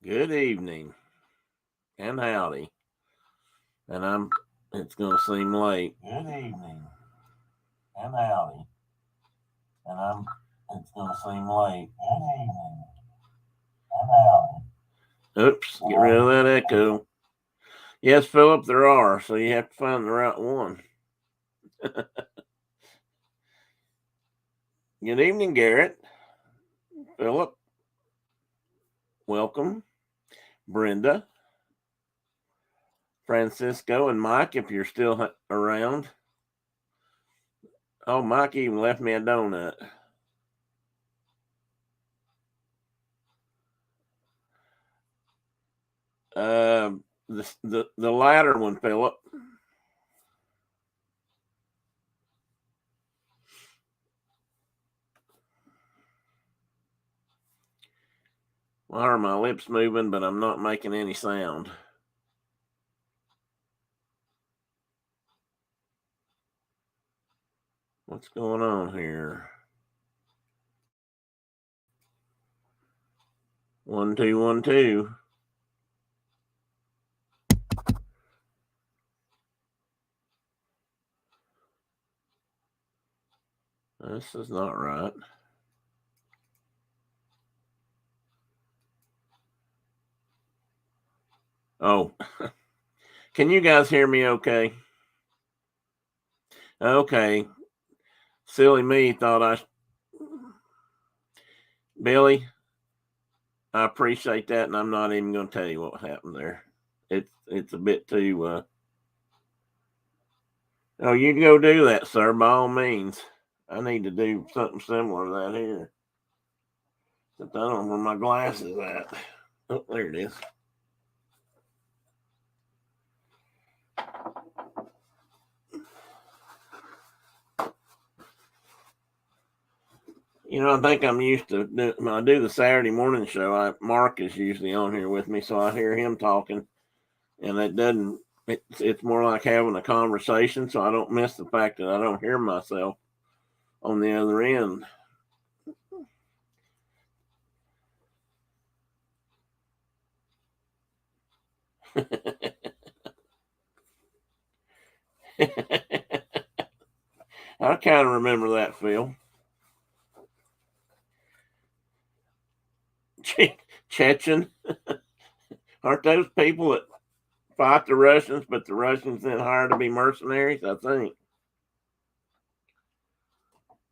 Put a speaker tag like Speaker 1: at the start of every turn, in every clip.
Speaker 1: Good evening and howdy. It's going to seem late. Good evening and howdy. And it's going to seem late. Good evening and howdy. Oops, get rid of that echo. Yes, Philip, there are, so you have to find the right one. Good evening, Garrett. Philip, welcome. Brenda, Francisco, and Mike, if you're still around. Oh, Mike even left me a donut. The latter one, Philip. Why are my lips moving, but I'm not making any sound? What's going on here? 1 2 1 2. This is not right. Oh, can you guys hear me okay? Okay. Silly me thought Billy, I appreciate that, and I'm not even going to tell you what happened there. It's a bit too. Oh, you can go do that, sir, by all means. I need to do something similar to that here. Except I don't know where my glasses at. Oh, there it is. I think I'm used to when I do the Saturday morning show. Mark is usually on here with me, so I hear him talking, and it doesn't. It's more like having a conversation, so I don't miss the fact that I don't hear myself on the other end. I kind of remember that, Phil. Chechen. Aren't those people that fight the Russians, but the Russians then hire to be mercenaries? I think.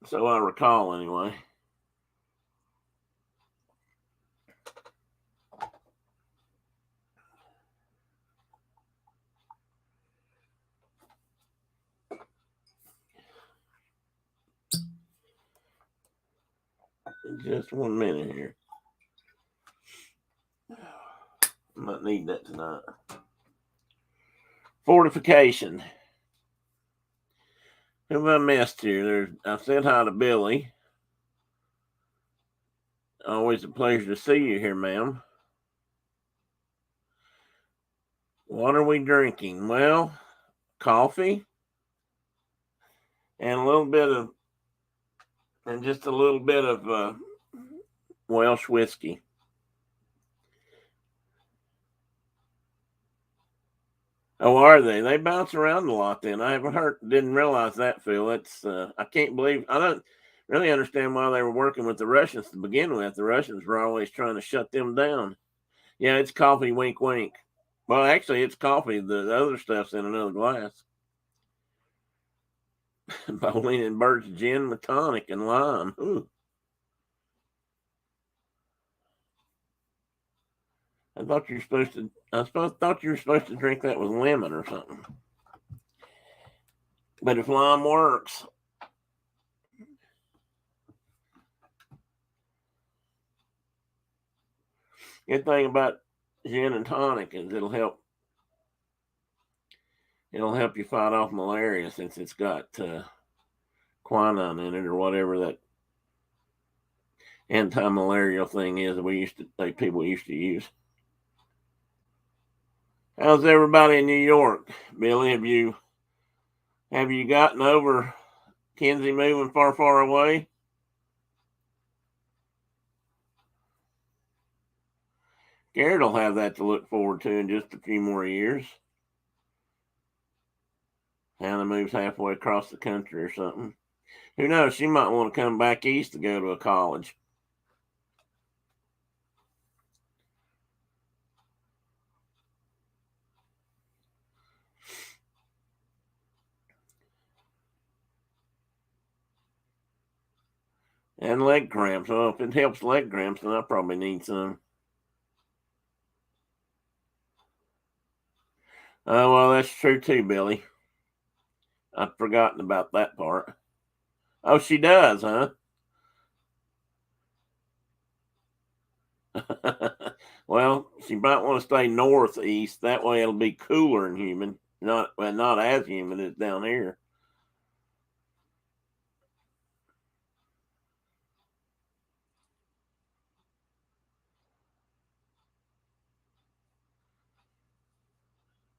Speaker 1: So I recall, anyway. Just 1 minute here. I might need that tonight. Fortification. Who have I missed here? I said hi to Billy. Always a pleasure to see you here, ma'am. What are we drinking? Well, coffee and just a little bit of Welsh whiskey. Oh, are they? They bounce around a lot. Then I didn't realize that, Phil. I can't believe I don't really understand why they were working with the Russians to begin with. The Russians were always trying to shut them down. Yeah, it's coffee. Wink, wink. Well, actually, it's coffee. The other stuff's in another glass. Bowling and Bird's gin with tonic and lime. Ooh. I thought you were supposed to. Thought you were supposed to drink that with lemon or something. But if lime works, good thing about gin and tonic is it'll help. It'll help you fight off malaria since it's got quinine in it or whatever that anti-malarial thing is that people used to use. How's everybody in New York, Billy? Have you gotten over Kenzie moving far, far away? Garrett will have that to look forward to in just a few more years. Hannah moves halfway across the country or something. Who knows? She might want to come back east to go to a college. And leg cramps. Well, if it helps leg cramps, then I probably need some. Oh, well, that's true too, Billy. I've forgotten about that part. Oh, she does, huh? Well, she might want to stay northeast. That way it'll be cooler and humid. Not as humid as down here.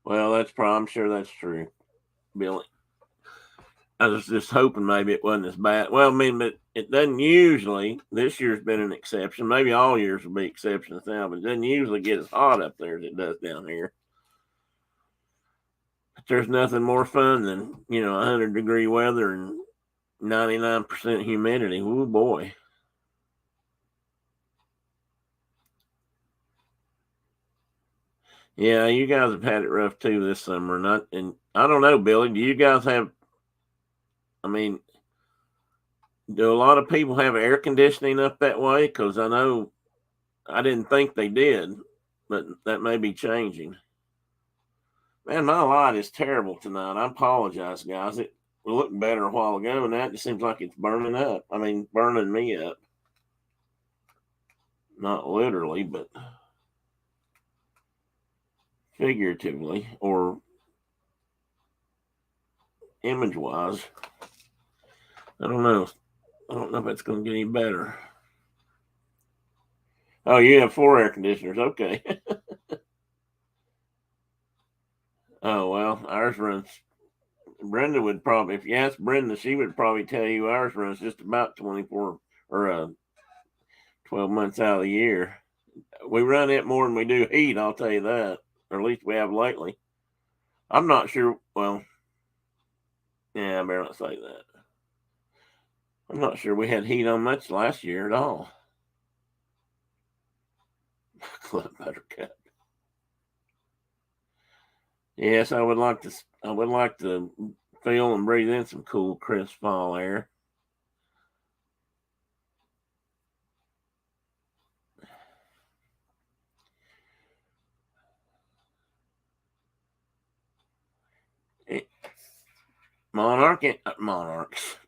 Speaker 1: Well, I'm sure that's true, Billy. I was just hoping maybe it wasn't as bad. Well, I mean, but it doesn't usually. This year's been an exception. Maybe all years will be exceptions now, but it doesn't usually get as hot up there as it does down here. But there's nothing more fun than 100-degree weather and 99% humidity. Oh boy. Yeah, you guys have had it rough too this summer. And I don't know, Billy. Do you guys have? I mean, do a lot of people have air conditioning up that way? Because I know I didn't think they did, but that may be changing. Man, my light is terrible tonight. I apologize, guys. It looked better a while ago, and now it just seems like it's burning up. I mean, burning me up. Not literally, but figuratively or image wise. I don't know. I don't know if it's going to get any better. Oh, you have 4 air conditioners. Okay. Oh, well, ours runs. Brenda would probably, if you ask Brenda, she would probably tell you ours runs just about 24 or 12 months out of the year. We run it more than we do heat, I'll tell you that. Or at least we have lately. I'm not sure. Well, yeah, I better not say that. I'm not sure we had heat on much last year at all. Club Buttercup. Yes, I would like to. I would like to feel and breathe in some cool, crisp fall air. Eh, Monarchs.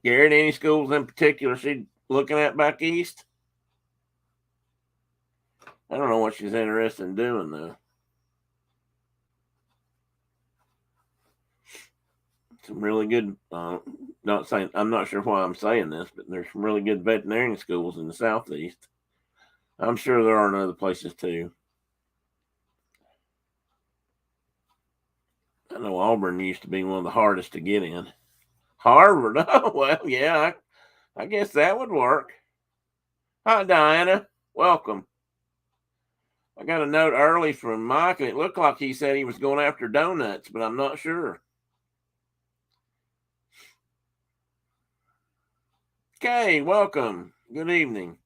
Speaker 1: Garrett, any schools in particular she looking at back east? I don't know what she's interested in doing though. Some really good. Not saying I'm not sure why I'm saying this, but there's some really good veterinarian schools in the southeast. I'm sure there are in other places too. I know Auburn used to be one of the hardest to get in. Harvard. Oh well, yeah. I guess that would work. Hi, Diana. Welcome. I got a note early from Mike, and it looked like he said he was going after donuts, but I'm not sure. Okay, welcome. Good evening.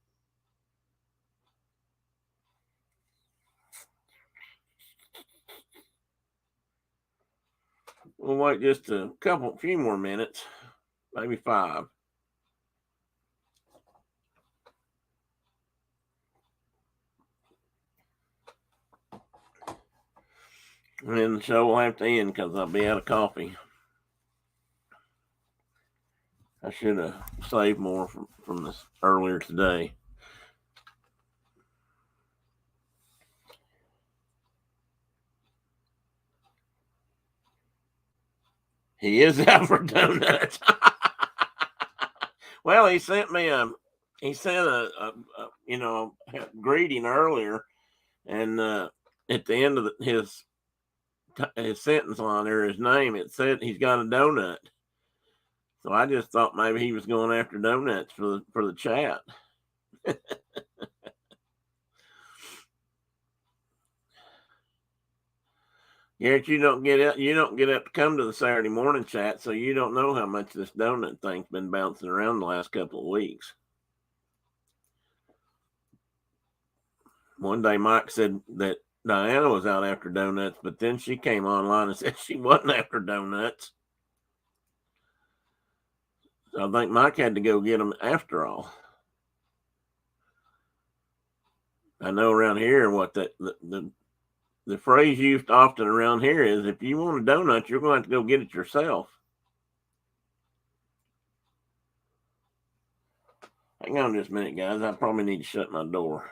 Speaker 1: We'll wait just few more minutes, maybe 5. And then the show will have to end because I'll be out of coffee. I should have saved more from this earlier today. He is out for donuts. Well, he sent me a greeting earlier, and at the end of his sentence on there, his name, it said he's got a donut. So I just thought maybe he was going after donuts for the chat. Garrett, you don't get up. You don't get up to come to the Saturday morning chat, so you don't know how much this donut thing's been bouncing around the last couple of weeks. One day, Mike said that Diana was out after donuts, but then she came online and said she wasn't after donuts. So I think Mike had to go get them after all. I know around here what the phrase used often around here is, if you want a donut, you're going to have to go get it yourself. Hang on just a minute, guys. I probably need to shut my door.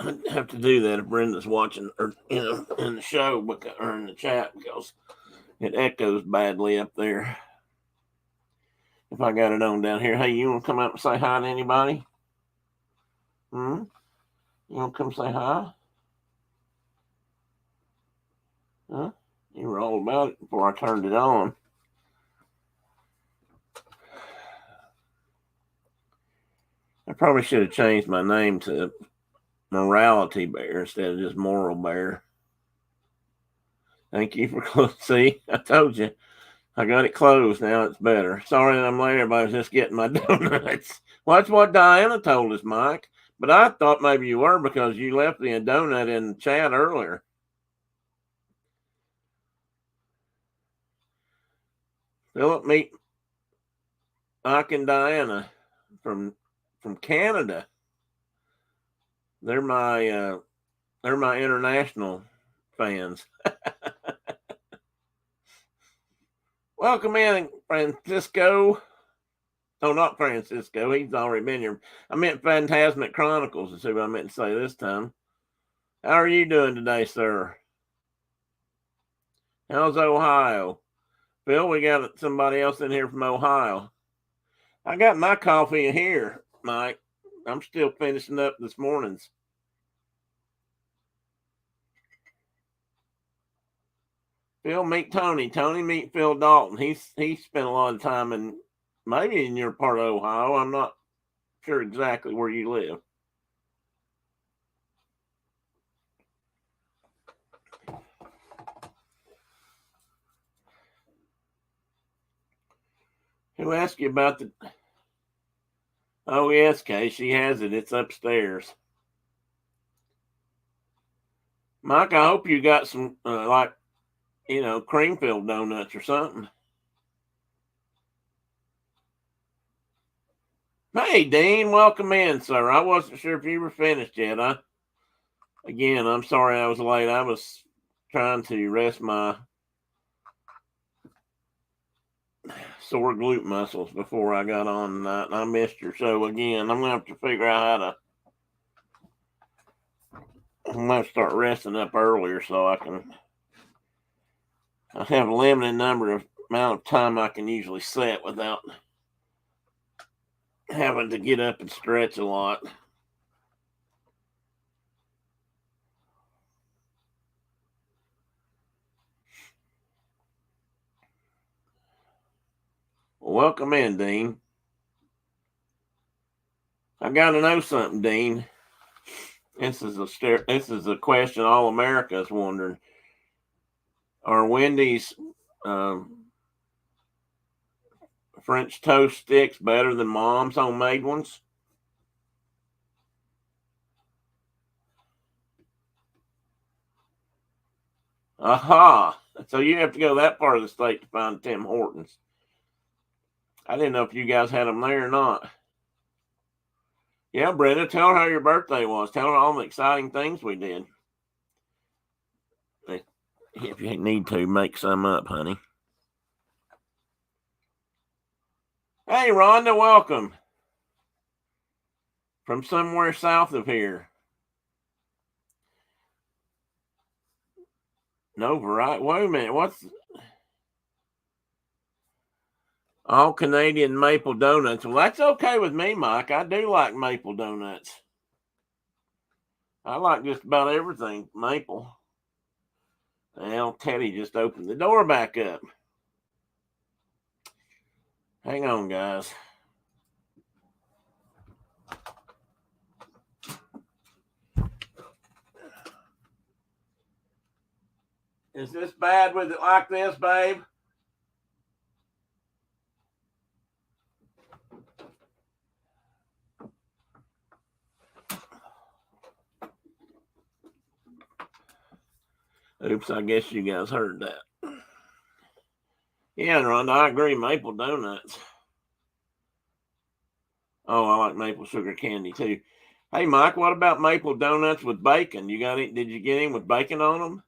Speaker 1: I have to do that if Brenda's watching, or in the show, or in the chat, because it echoes badly up there. If I got it on down here, hey, you want to come up and say hi to anybody? You want to come say hi? Huh? You were all about it before I turned it on. I probably should have changed my name to Morality Bear instead of just Moral Bear. Thank you for closing. See, I told you. I got it closed. Now it's better. Sorry that I'm late. Everybody's just getting my donuts. Well, that's what Diana told us, Mike. But I thought maybe you were, because you left the donut in the chat earlier. Philip, meet Mike and Diana from Canada. They're my international fans. Welcome in, Francisco. Oh, not Francisco. He's already been here. I meant Phantasmic Chronicles is who I meant to say this time. How are you doing today, sir? How's Ohio? Phil, we got somebody else in here from Ohio. I got my coffee in here, Mike. I'm still finishing up this morning's. Phil, meet Tony. Tony, meet Phil Dalton. He spent a lot of time maybe in your part of Ohio. I'm not sure exactly where you live. Who asked you about the? Oh yes, Kay. She has it. It's upstairs. Mike, I hope you got some cream filled donuts or something. Hey, Dean, welcome in, sir. I wasn't sure if you were finished yet. I'm sorry I was late. I was trying to rest my sore glute muscles before I got on tonight, and I missed your show again. I'm going to have to figure out I'm going to start resting up earlier so I have a limited amount of time I can usually set without having to get up and stretch a lot. Well, welcome in, Dean. I got to know something, Dean. This is a question all America is wondering. Are Wendy's French toast sticks better than Mom's homemade ones? Aha! So you have to go that part of the state to find Tim Hortons. I didn't know if you guys had them there or not. Yeah, Brenda, tell her how your birthday was. Tell her all the exciting things we did. If you need to, make some up, honey. Hey, Rhonda, welcome. From somewhere south of here. No variety. Wait a minute. All Canadian maple donuts. Well, that's okay with me, Mike. I do like maple donuts. I like just about everything maple. Well, Teddy just opened the door back up. Hang on, guys. Is this bad with it like this, babe? Oops, I guess you guys heard that. Yeah, Rhonda, I agree. Maple donuts. Oh, I like maple sugar candy too. Hey, Mike, what about maple donuts with bacon? You got it? Did you get in with bacon on them?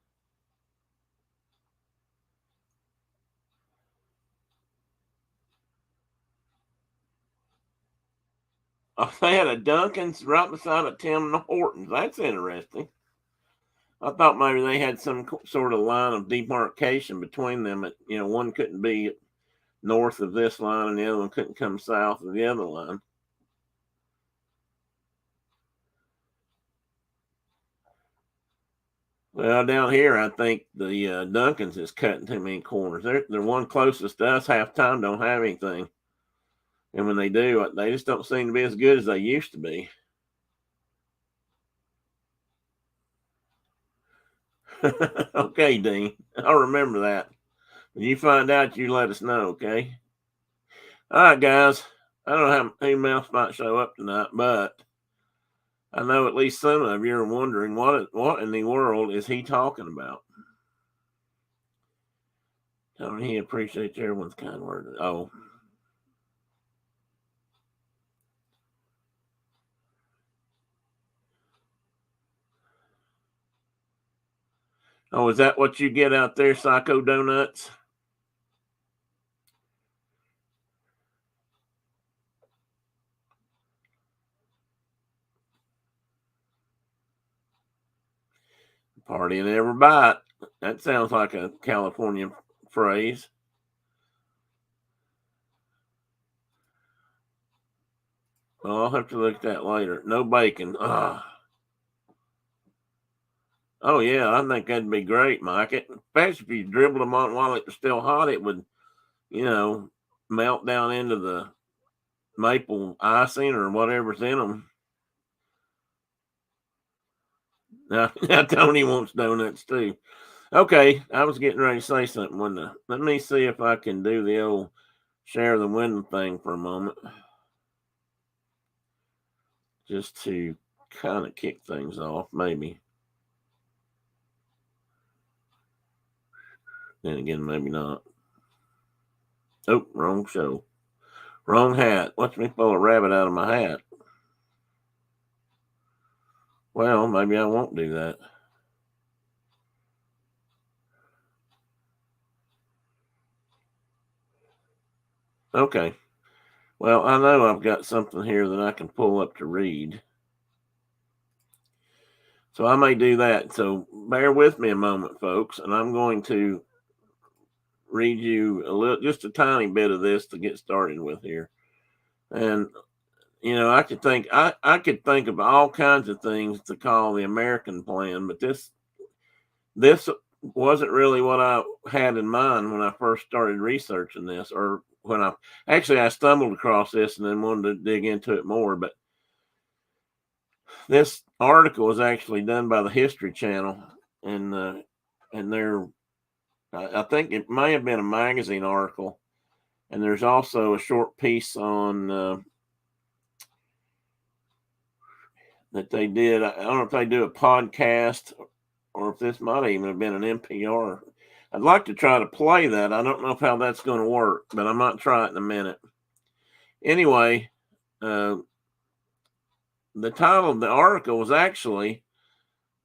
Speaker 1: Oh, they had a Dunkin's right beside a Tim Hortons. That's interesting. I thought maybe they had some sort of line of demarcation between them. One couldn't be north of this line and the other one couldn't come south of the other line. Well, down here, I think the Dunkin's is cutting too many corners. They're one closest to us half time don't have anything. And when they do, they just don't seem to be as good as they used to be. Okay, Dean. I'll remember that. When you find out, you let us know, okay? All right, guys. I don't know who else might show up tonight, but I know at least some of you are wondering what in the world is he talking about. Tony, he appreciates everyone's kind word. Oh, is that what you get out there, Psycho Donuts? Party and every bite. That sounds like a California phrase. Well, I'll have to look at that later. No bacon. Ugh. Oh, yeah, I think that'd be great, Mike. Especially if you dribbled them on while it was still hot, it would, melt down into the maple icing or whatever's in them. Now Tony wants donuts too. Okay, I was getting ready to say something, wasn't I? Let me see if I can do the old share the window thing for a moment. Just to kind of kick things off, maybe. Then again, maybe not. Oh, wrong show. Wrong hat. Watch me pull a rabbit out of my hat. Well, maybe I won't do that. Okay. Well, I know I've got something here that I can pull up to read. So I may do that. So bear with me a moment, folks, and I'm going to read you just a tiny bit of this to get started with here. And I could think of all kinds of things to call the American plan, but this wasn't really what I had in mind when I first started researching this, or when I stumbled across this and then wanted to dig into it more. But this article was actually done by the History Channel, and I think it may have been a magazine article, and there's also a short piece on that they did. I don't know if they do a podcast or if this might even have been an NPR. I'd like to try to play that. I don't know how that's going to work, but I might try it in a minute. Anyway, the title of the article was actually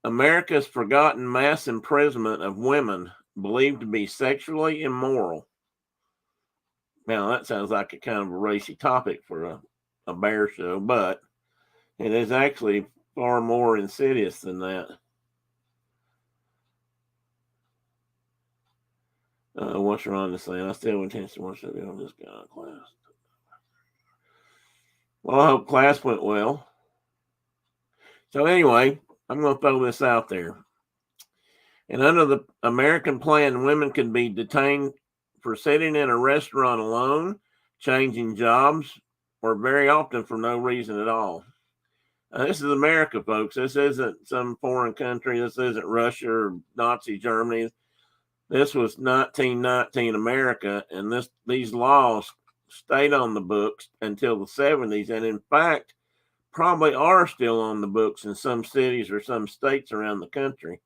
Speaker 1: America's Forgotten Mass Imprisonment of Women Believed to be Sexually Immoral. Now, that sounds like a kind of a racy topic for a bear show, but it is actually far more insidious than that. What's wrong to say? I still intend to watch that on this guy class. Well, I hope class went well. So anyway, I'm going to throw this out there. And under the American plan, women can be detained for sitting in a restaurant alone, changing jobs, or very often for no reason at all. This is America, folks. This isn't some foreign country. This isn't Russia or Nazi Germany. This was 1919 America, and these laws stayed on the books until the 70s, and in fact, probably are still on the books in some cities or some states around the country.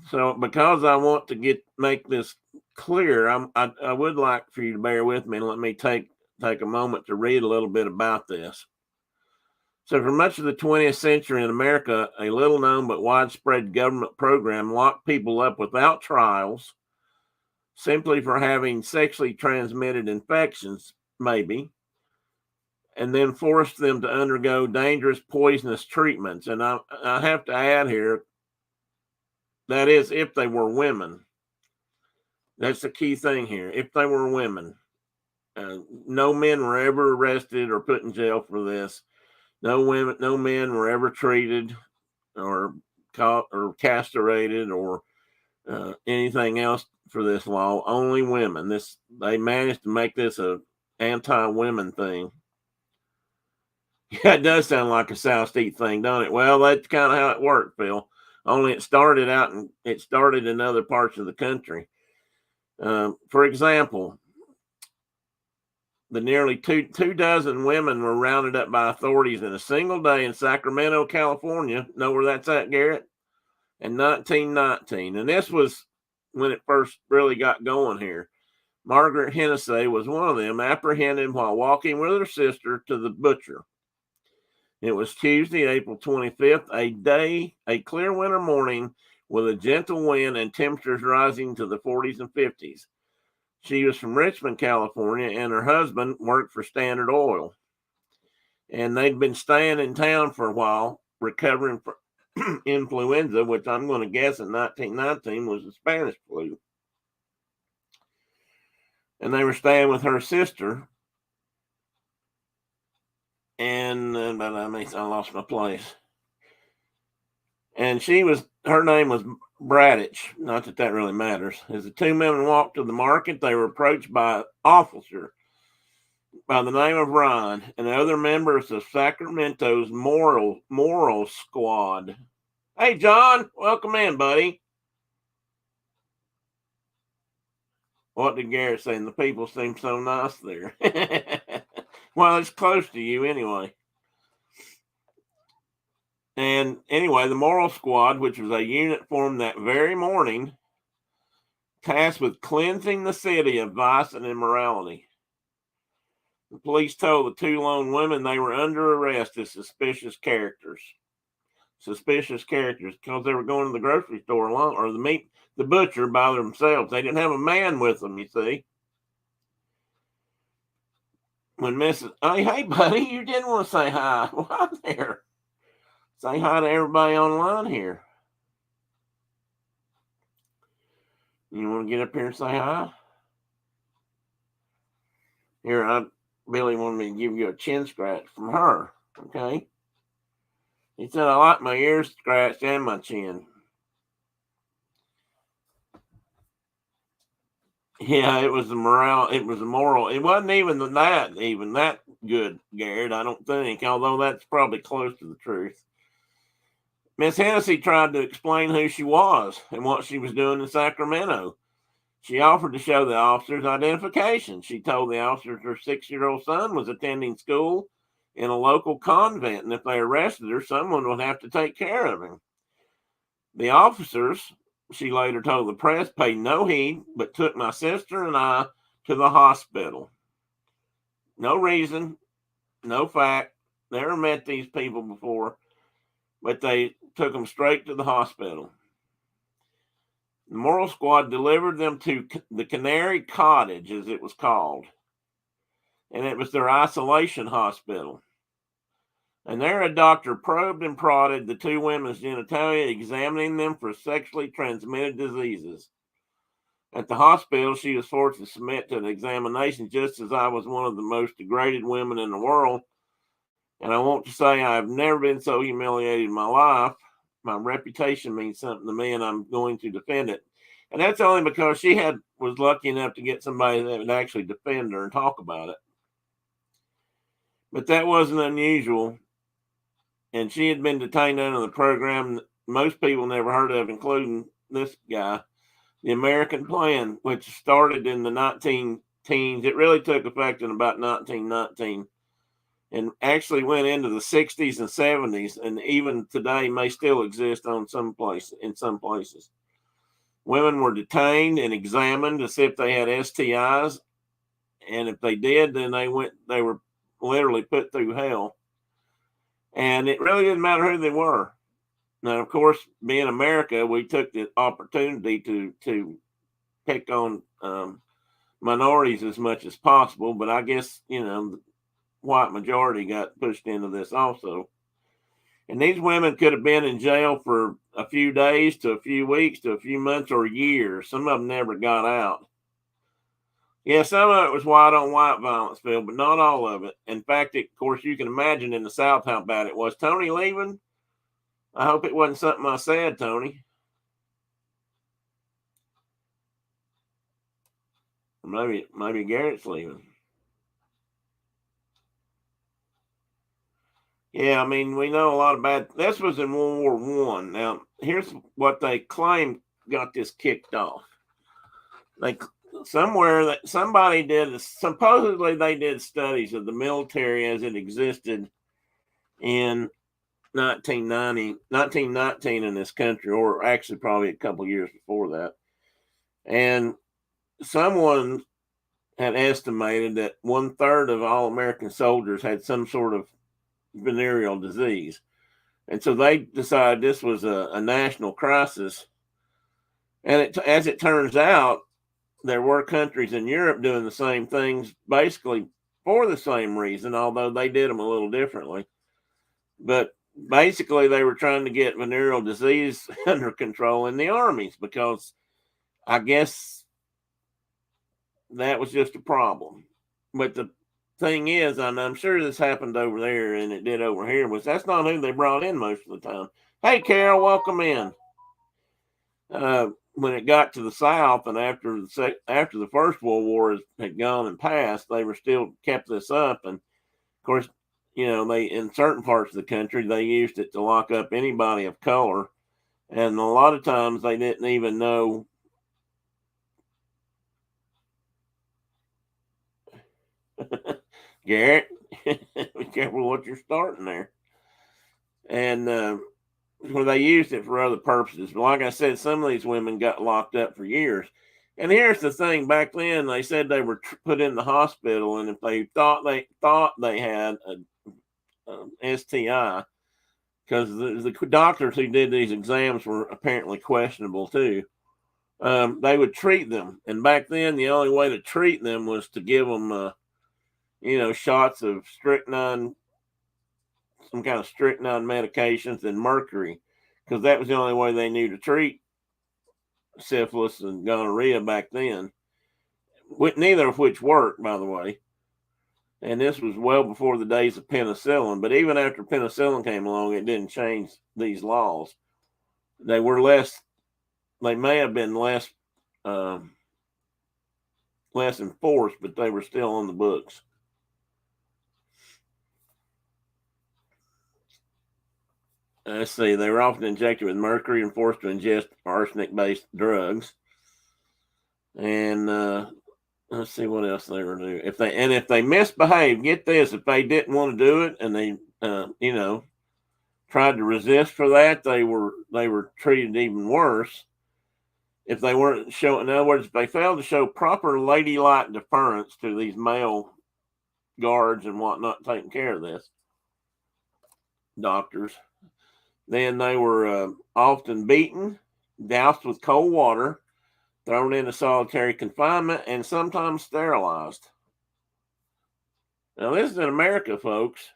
Speaker 1: So, because I want to make this clear, I would like for you to bear with me and let me take a moment to read a little bit about this. So, for much of the 20th century in America, a little known but widespread government program locked people up without trials simply for having sexually transmitted infections, maybe, and then forced them to undergo dangerous, poisonous treatments. And I have to add here, that is, if they were women. That's the key thing here. If they were women, no men were ever arrested or put in jail for this. No men were ever treated or caught or castrated or anything else for this law. Only women. They managed to make this a anti-women thing. Yeah, it does sound like a South Street thing, don't it? Well, that's kind of how it worked, Phil. Only it started in other parts of the country. For example, the nearly two dozen women were rounded up by authorities in a single day in Sacramento, California. Know where that's at, Garrett? In 1919. And this was when it first really got going here. Margaret Hennessy was one of them, apprehended while walking with her sister to the butcher. It was Tuesday, April 25th, a clear winter morning with a gentle wind and temperatures rising to the 40s and 50s. She was from Richmond, California, and her husband worked for Standard Oil. And they'd been staying in town for a while, recovering from influenza, which I'm going to guess in 1919 was the Spanish flu. And they were staying with her sister. And I lost my place. And her name was Bradich. Not that really matters. As the two men walked to the market, they were approached by an officer by the name of Ron and other members of Sacramento's moral squad. Hey, John, welcome in, buddy. What did Garrett say? And the people seem so nice there. Well, it's close to you anyway. And anyway, the moral squad, which was a unit formed that very morning, tasked with cleansing the city of vice and immorality. The police told the two lone women they were under arrest as suspicious characters. Suspicious characters because they were going to the grocery store alone or the butcher by themselves. They didn't have a man with them, you see. When hey, buddy, you didn't want to say hi. Why there? Say hi to everybody online here. You want to get up here and say hi? Here, Billy wanted me to give you a chin scratch from her. Okay. He said, I like my ears scratched and my chin. Yeah, it was the morale. It was the moral. It wasn't even that good, Garrett, I don't think, although that's probably close to the truth. Miss Hennessy tried to explain who she was and what she was doing in Sacramento. She offered to show the officers identification. She told the officers her 6-year-old son was attending school in a local convent, and if they arrested her, someone would have to take care of him. The officers, she later told the press, paid no heed, but took my sister and I to the hospital. No reason, no fact, never met these people before, but they took them straight to the hospital. The moral squad delivered them to the Canary Cottage, as it was called, and it was their isolation hospital. And there a doctor probed and prodded the two women's genitalia, examining them for sexually transmitted diseases. At the hospital, she was forced to submit to an examination just as I was one of the most degraded women in the world. And I want to say I've never been so humiliated in my life. My reputation means something to me, and I'm going to defend it. And that's only because she was lucky enough to get somebody that would actually defend her and talk about it. But that wasn't unusual. And she had been detained under the program most people never heard of, including this guy, the American Plan, which started in the 19 teens. It really took effect in about 1919 and actually went into the 60s and 70s, and even today may still exist in some places. Women were detained and examined to see if they had STIs, and if they did, then they were literally put through hell. And it really didn't matter who they were. Now, of course, being America, we took the opportunity to pick on minorities as much as possible, but I guess, the white majority got pushed into this also. And these women could have been in jail for a few days to a few weeks to a few months or years. Some of them never got out. Yeah, some of it was white on white violence, Phil, but not all of it. In fact, of course, you can imagine in the South how bad it was. Tony leaving? I hope it wasn't something I said, Tony. Maybe Garrett's leaving. Yeah, I mean, we know a lot about this was in World War I. Now, here's what they claim got this kicked off. Somebody did, supposedly they did studies of the military as it existed in 1919 in this country, or actually probably a couple years before that. And someone had estimated that 1/3 of all American soldiers had some sort of venereal disease. And so they decided this was a national crisis. And as it turns out, there were countries in Europe doing the same things basically for the same reason, although they did them a little differently. But basically, they were trying to get venereal disease under control in the armies because I guess that was just a problem. But the thing is, and I'm sure this happened over there and it did over here, was that's not who they brought in most of the time. Hey, Carol, welcome in. When it got to the South and after the First World War had gone and passed, they were still kept this up. And of course, they in certain parts of the country they used it to lock up anybody of color, and a lot of times they didn't even know. Garrett, be careful what you're starting there. And where they used it for other purposes. But like I said, some of these women got locked up for years. And here's the thing: back then, they said they were put in the hospital, and if they thought they had a STI, because the doctors who did these exams were apparently questionable too. They would treat them, and back then, the only way to treat them was to give them, shots of strychnine, some kind of strychnine medications, and mercury, because that was the only way they knew to treat syphilis and gonorrhea back then. Neither of which worked, by the way. And this was well before the days of penicillin. But even after penicillin came along, it didn't change these laws. They may have been less enforced, but they were still on the books. Let's see, they were often injected with mercury and forced to ingest arsenic-based drugs. And let's see what else they were doing. If they misbehaved, get this, if they didn't want to do it and they tried to resist for that, they were treated even worse. If they weren't showing, in other words, if they failed to show proper ladylike deference to these male guards and whatnot taking care of this, doctors, then they were often beaten, doused with cold water, thrown into solitary confinement, and sometimes sterilized. Now, this is in America, folks.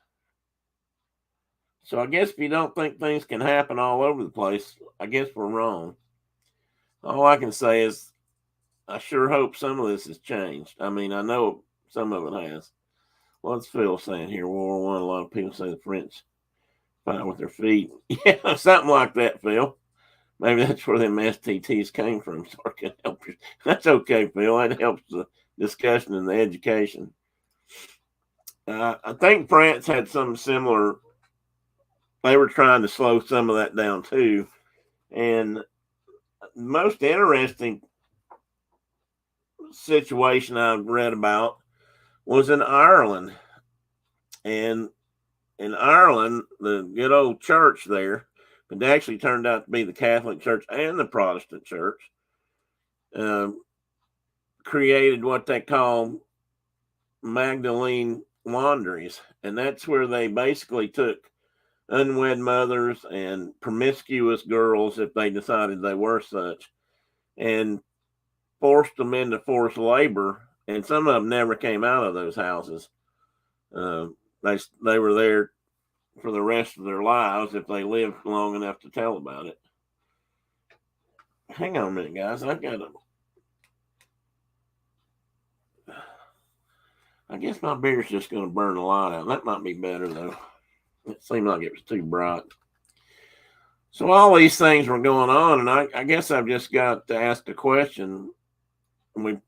Speaker 1: So I guess if you don't think things can happen all over the place, I guess we're wrong. All I can say is I sure hope some of this has changed. I mean, I know some of it has. What's Phil saying here? World War I, a lot of people say the French fight with their feet. Yeah, something like that, Phil. Maybe that's where them STTs came from. So I can help you. That's okay, Phil. That helps the discussion and the education. I think France had something similar. They were trying to slow some of that down too. And the most interesting situation I've read about was in Ireland. And in Ireland, the good old church there, it actually turned out to be the Catholic Church and the Protestant Church, uh, created what they call Magdalene laundries. And that's where they basically took unwed mothers and promiscuous girls, if they decided they were such, and forced them into forced labor. And some of them never came out of those houses. They were there for the rest of their lives if they lived long enough to tell about it. Hang on a minute, guys. I guess my beer's just going to burn the light out. That might be better, though. It seemed like it was too bright. So all these things were going on, and I guess I've just got to ask the question. We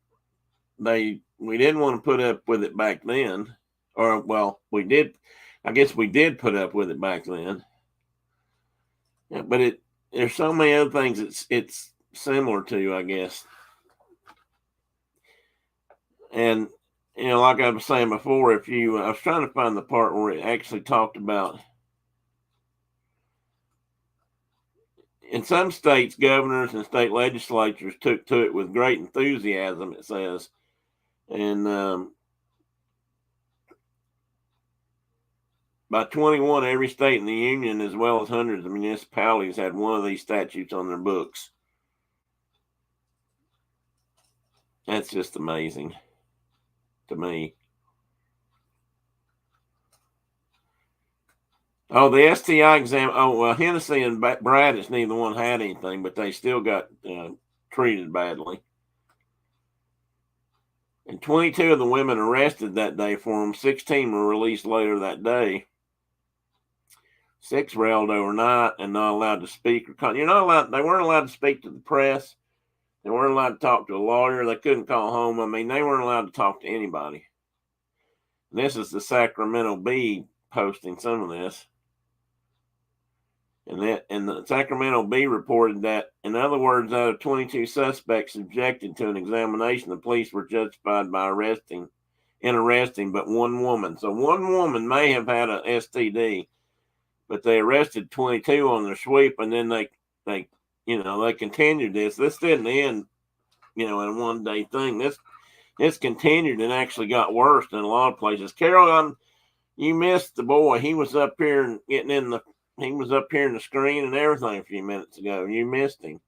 Speaker 1: didn't want to put up with it back then, or well, we did. I guess we did put up with it back then. Yeah, but there's so many other things it's similar to, I guess. And like I was saying before, I was trying to find the part where it actually talked about. In some states, governors and state legislatures took to it with great enthusiasm, it says. And by 21, every state in the union, as well as hundreds of municipalities, had one of these statutes on their books. That's just amazing to me. Oh, the STI exam. Oh, well, Hennessy and Braddock's neither one had anything, but they still got treated badly. And 22 of the women arrested that day for them, 16 were released later that day. 6 were held overnight and not allowed to speak. You're not allowed. They weren't allowed to speak to the press. They weren't allowed to talk to a lawyer. They couldn't call home. I mean, they weren't allowed to talk to anybody. This is the Sacramento Bee posting some of this. And the Sacramento Bee reported that, in other words, out of 22 suspects subjected to an examination, the police were justified by arresting, but one woman. So one woman may have had an STD, but they arrested 22 on their sweep, and then they continued this. This didn't end, in a one-day thing. This continued and actually got worse in a lot of places. Carol, you missed the boy. He was up here and he was up here in the screen and everything a few minutes ago. You missed him.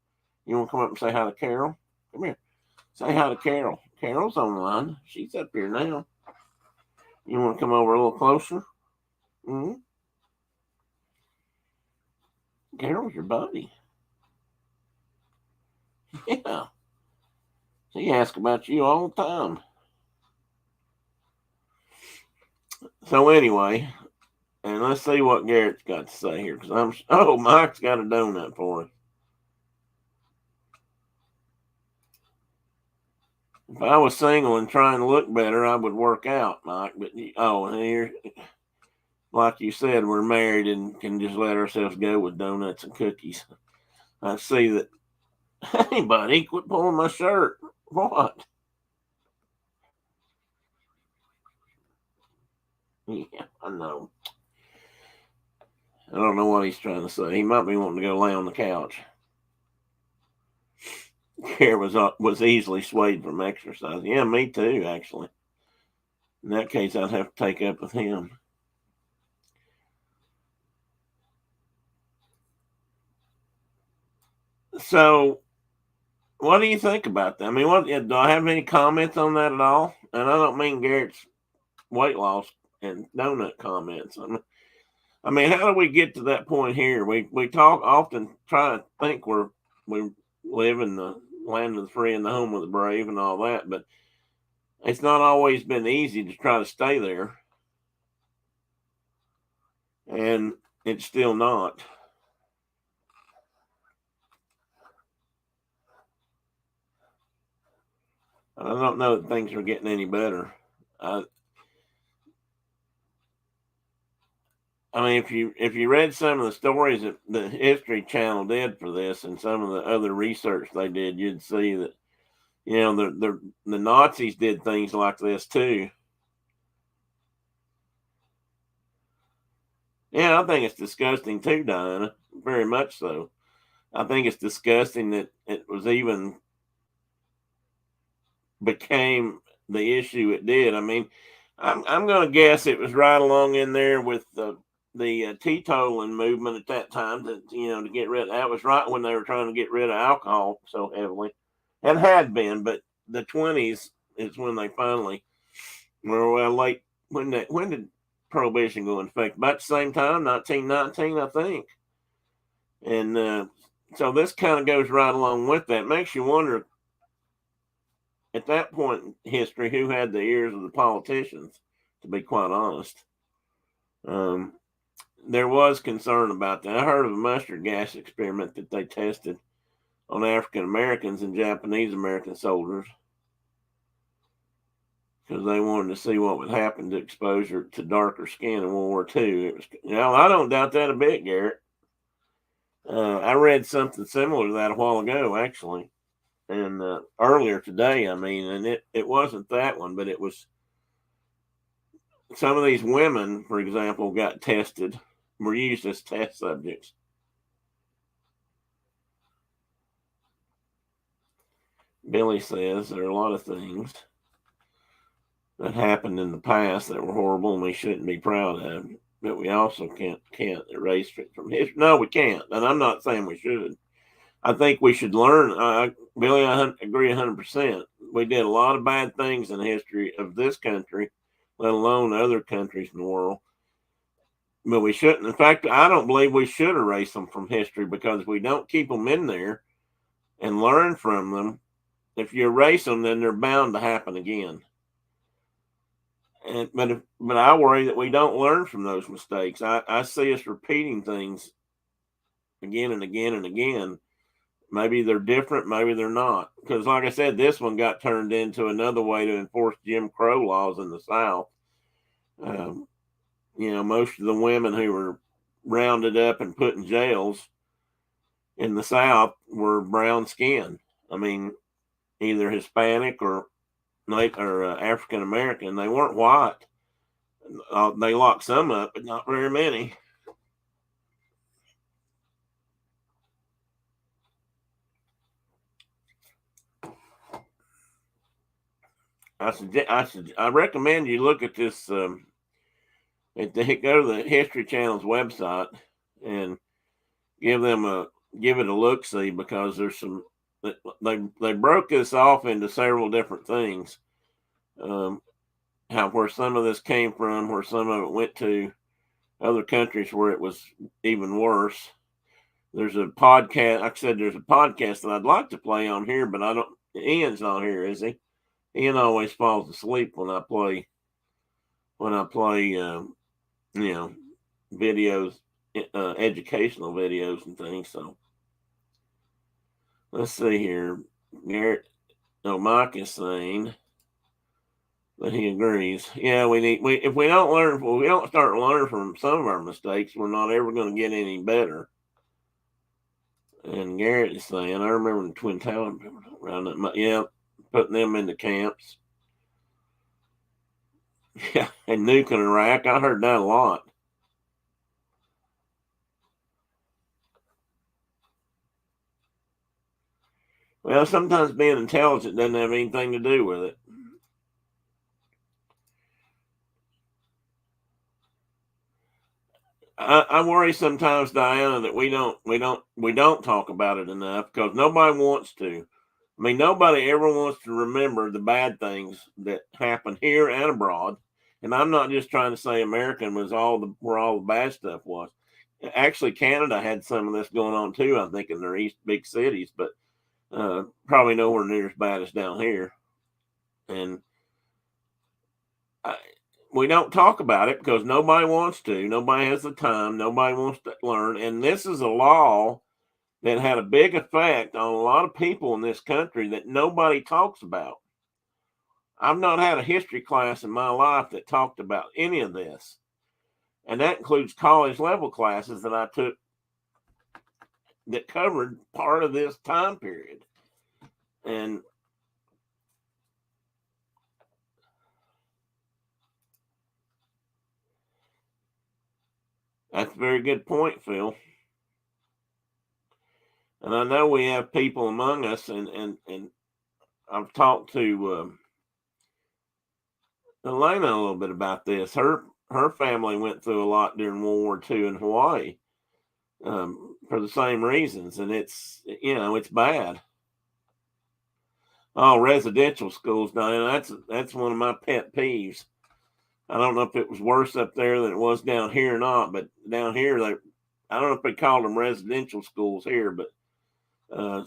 Speaker 1: You want to come up and say hi to Carol? Come here. Say hi to Carol. Carol's on the line. She's up here now. You want to come over a little closer? Mm-hmm. Carol's your buddy. Yeah. He asks about you all the time. So anyway, and let's see what Garrett's got to say here. Mike's got a donut for us. If I was single and trying to look better, I would work out, Mike. But here, like you said, we're married and can just let ourselves go with donuts and cookies. I see that. Hey, buddy, quit pulling my shirt. What? Yeah, I know. I don't know what he's trying to say. He might be wanting to go lay on the couch. Care was easily swayed from exercise. Yeah, me too, actually. In that case, I'd have to take up with him. So, what do you think about that? I mean, do I have any comments on that at all? And I don't mean Garrett's weight loss and donut comments. I mean, how do we get to that point here? We often try to think we live in the land of the free and the home of the brave and all that, but it's not always been easy to try to stay there, and it's still not. I don't know that things are getting any better. I mean, if you read some of the stories that the History Channel did for this, and some of the other research they did, you'd see that the Nazis did things like this too. Yeah, I think it's disgusting too, Diana. Very much so. I think it's disgusting that it was even became the issue it did. I mean, I'm going to guess it was right along in there with the teetotaling movement at that time, to get rid. That was right when they were trying to get rid of alcohol so heavily, and had been. But the 20s is when they finally were, well, late. When did prohibition go into effect? About the same time, 1919, I think. And so this kind of goes right along with that. Makes you wonder at that point in history who had the ears of the politicians, to be quite honest. There was concern about that. I heard of a mustard gas experiment that they tested on African Americans and Japanese American soldiers because they wanted to see what would happen to exposure to darker skin in World War II. It was, I don't doubt that a bit, Garrett. I read something similar to that a while ago, actually, and earlier today. I mean, and it wasn't that one, but it was some of these women, for example, got tested, were used as test subjects. Billy says there are a lot of things that happened in the past that were horrible and we shouldn't be proud of, but we also can't erase it from history. No, we can't, and I'm not saying we should. I think we should learn. Billy, I agree 100%. We did a lot of bad things in the history of this country, let alone other countries in the world. But we shouldn't. In fact, I don't believe we should erase them from history, because if we don't keep them in there and learn from them, if you erase them, then they're bound to happen again. But I worry that we don't learn from those mistakes. I see us repeating things again and again and again. Maybe they're different, maybe they're not. Because, like I said, this one got turned into another way to enforce Jim Crow laws in the South. Most of the women who were rounded up and put in jails in the South were brown skinned. I mean, either Hispanic or African American. They weren't white. They locked some up, but not very many. I recommend you look at this. Go to the History Channel's website and give it a look see, because there's some they broke this off into several different things. Where some of this came from, where some of it went to other countries where it was even worse. There's a podcast. Like I said, there's a podcast that I'd like to play on here, but I don't. Ian's not here, is he? Ian always falls asleep when I play. Videos, educational videos and things. So let's see here. Garrett, Mike is saying that he agrees. Yeah, if we don't start learning from some of our mistakes, we're not ever going to get any better. And Garrett is saying, I remember the Twin Towers around that, putting them into camps. Yeah, and nuking Iraq. I heard that a lot. Well, sometimes being intelligent doesn't have anything to do with it. I worry sometimes, Diana, that we don't talk about it enough, because nobody wants to. I mean, nobody ever wants to remember the bad things that happen here and abroad. And I'm not just trying to say America was where all the bad stuff was. Actually, Canada had some of this going on too, I think, in their big cities. But Probably nowhere near as bad as down here. And I, we don't talk about it because nobody wants to. Nobody has the time. Nobody wants to learn. And this is a law that had a big effect on a lot of people in this country that nobody talks about. I've not had a history class in my life that talked about any of this. And that includes college level classes that I took that covered part of this time period. And that's a very good point, Phil. And I know we have people among us, and I've talked to Elena a little bit about this. Her family went through a lot during World War II in Hawaii for the same reasons, and it's it's bad. Oh, residential schools now, that's one of my pet peeves. I don't know if it was worse up there than it was down here or not, but down here I don't know if they called them residential schools here, but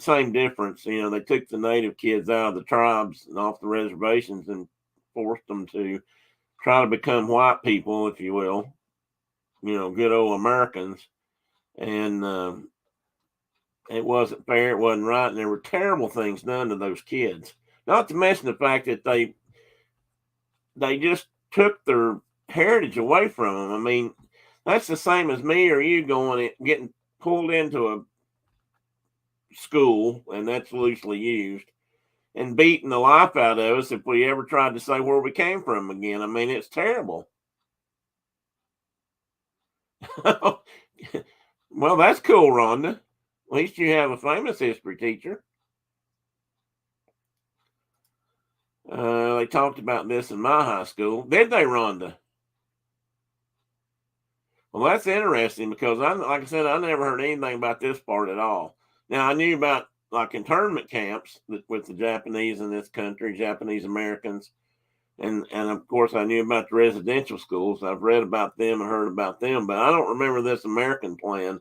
Speaker 1: same difference. They took the native kids out of the tribes and off the reservations and forced them to try to become white people, if you will, good old Americans. And it wasn't fair, it wasn't right, and there were terrible things done to those kids. Not to mention the fact that they just took their heritage away from them. I mean, that's the same as me or you getting pulled into a school, and that's loosely used, and beating the life out of us if we ever tried to say where we came from again. I mean, it's terrible. Well, that's cool, Rhonda. At least you have a famous history teacher. They talked about this in my high school. Did they, Rhonda? Well, that's interesting because like I said, I never heard anything about this part at all. Now I knew about like internment camps with the Japanese in this country, Japanese Americans, and of course I knew about the residential schools. I've read about them and heard about them, but I don't remember this American plan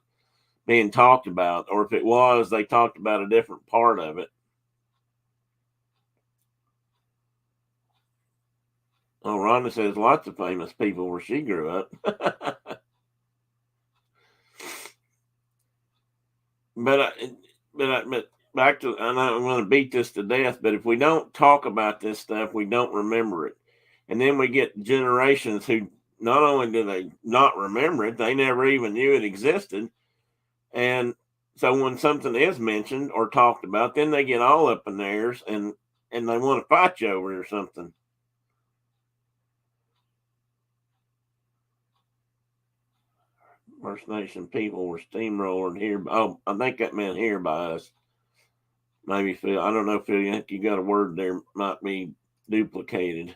Speaker 1: being talked about, or if it was, they talked about a different part of it. Oh, Rhonda says lots of famous people where she grew up. but but back to, and I'm going to beat this to death, but if we don't talk about this stuff, we don't remember it. And then we get generations who not only do they not remember it, they never even knew it existed. And so when something is mentioned or talked about, then they get all up in theirs and they want to fight you over it or something. First Nation people were steamrolled here. Oh, I think that meant here by us. Maybe Phil. I don't know, Phil. You think you got a word there might be duplicated,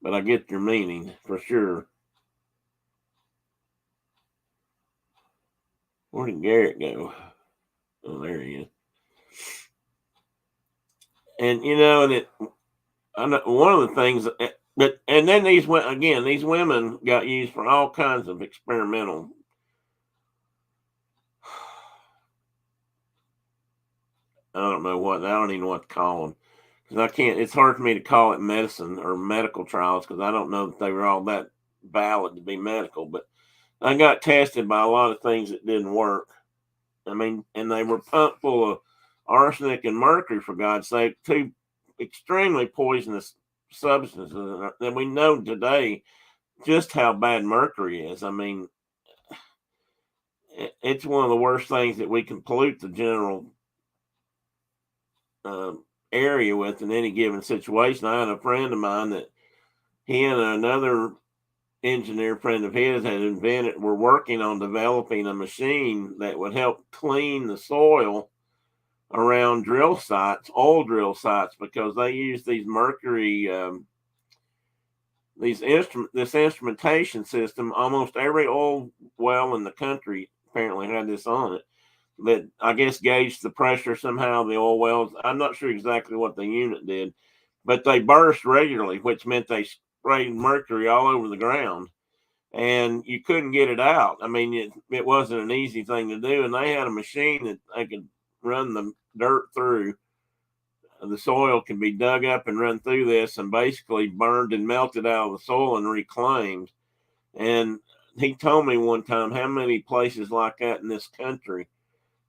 Speaker 1: but I get your meaning for sure. Where did Garrett go? Oh, there he is. And I know one of the things, but and then these women got used for all kinds of experimental. I don't know what, I don't even know what to call them because I can't. It's hard for me to call it medicine or medical trials because I don't know that they were all that valid to be medical. But I got tested by a lot of things that didn't work. I mean, and they were pumped full of arsenic and mercury, for God's sake, two extremely poisonous substances that we know today just how bad mercury is. I mean, it's one of the worst things that we can pollute the general uh, area with in any given situation. I had a friend of mine that he and another engineer friend of his were working on developing a machine that would help clean the soil around drill sites, oil drill sites, because they use these mercury, this instrumentation system. Almost every oil well in the country apparently had this on it. That I guess gauged the pressure somehow of the oil wells. I'm not sure exactly what the unit did, but they burst regularly, which meant they sprayed mercury all over the ground. and you couldn't get it out. I mean, it wasn't an easy thing to do, and they had a machine that they could run the dirt through. The soil can be dug up and run through this and basically burned and melted out of the soil and reclaimed. And he told me one time how many places like that in this country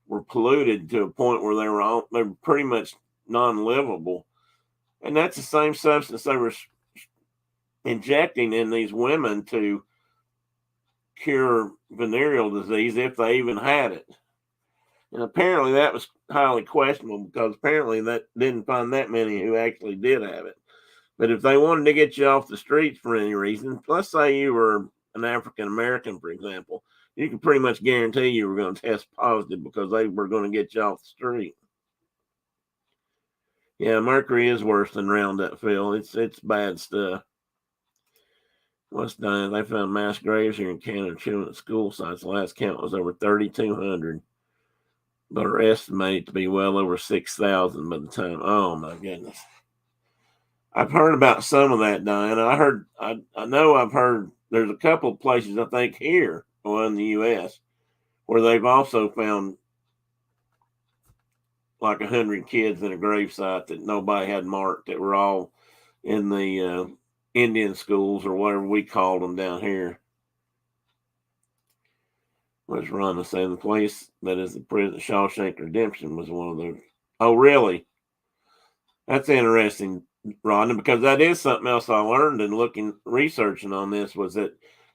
Speaker 1: were polluted to a point where they were pretty much non-livable. And that's the same substance they were injecting in these women to cure venereal disease if they even had it. And apparently that was highly questionable because apparently that didn't find that many who actually did have it. But if they wanted to get you off the streets for any reason, let's say you were an African American, for example, you could pretty much guarantee you were going to test positive because they were going to get you off the street. Yeah, mercury is worse than Roundup, Phil. It's bad stuff. What's done? They found mass graves here in Canada, children at school sites. The last count was over 3,200, but are estimated to be well over 6,000 by the time. Oh my goodness! I've heard about some of that, Diane. I know I've heard there's a couple of places I think here or in the U.S. where they've also found like 100 kids in a gravesite that nobody had marked that were all in the Indian schools or whatever we called them down here. Was Rhonda saying the place that is the prison Shawshank Redemption was one of those. Oh, really? That's interesting, Rhonda, because that is something else I learned in researching on this was that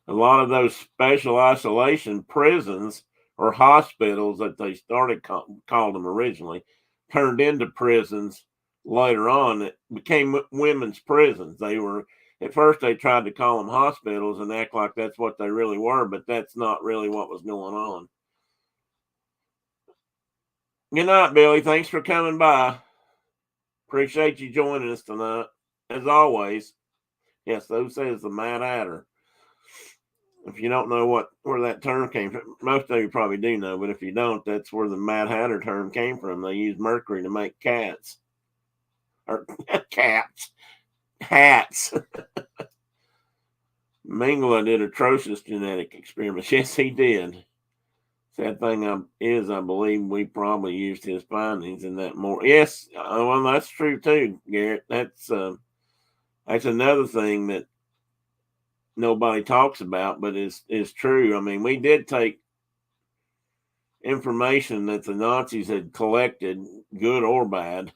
Speaker 1: a lot of those special isolation prisons or hospitals that they started called them originally turned into prisons later on that became women's prisons. They were at first they tried to call them hospitals and act like that's what they really were, but that's not really what was going on. Good night, Billy. Thanks for coming by. Appreciate you joining us tonight. As always. Yes, those says the Mad Hatter. If you don't know where that term came from, most of you probably do know, but if you don't, that's where the Mad Hatter term came from. They used mercury to make cats. Or cats. Hats. Mengele did atrocious genetic experiments. Yes, he did. Sad thing I believe we probably used his findings in that more. Yes, well, that's true too, Garrett. That's another thing that nobody talks about, but is true. I mean, we did take information that the Nazis had collected, good or bad,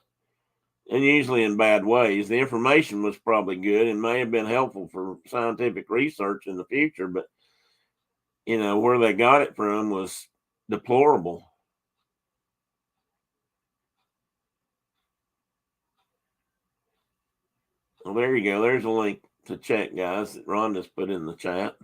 Speaker 1: and usually in bad ways. The information was probably good and may have been helpful for scientific research in the future, but where they got it from was deplorable. Well, there you go. There's a link to check, guys, that Rhonda's put in the chat.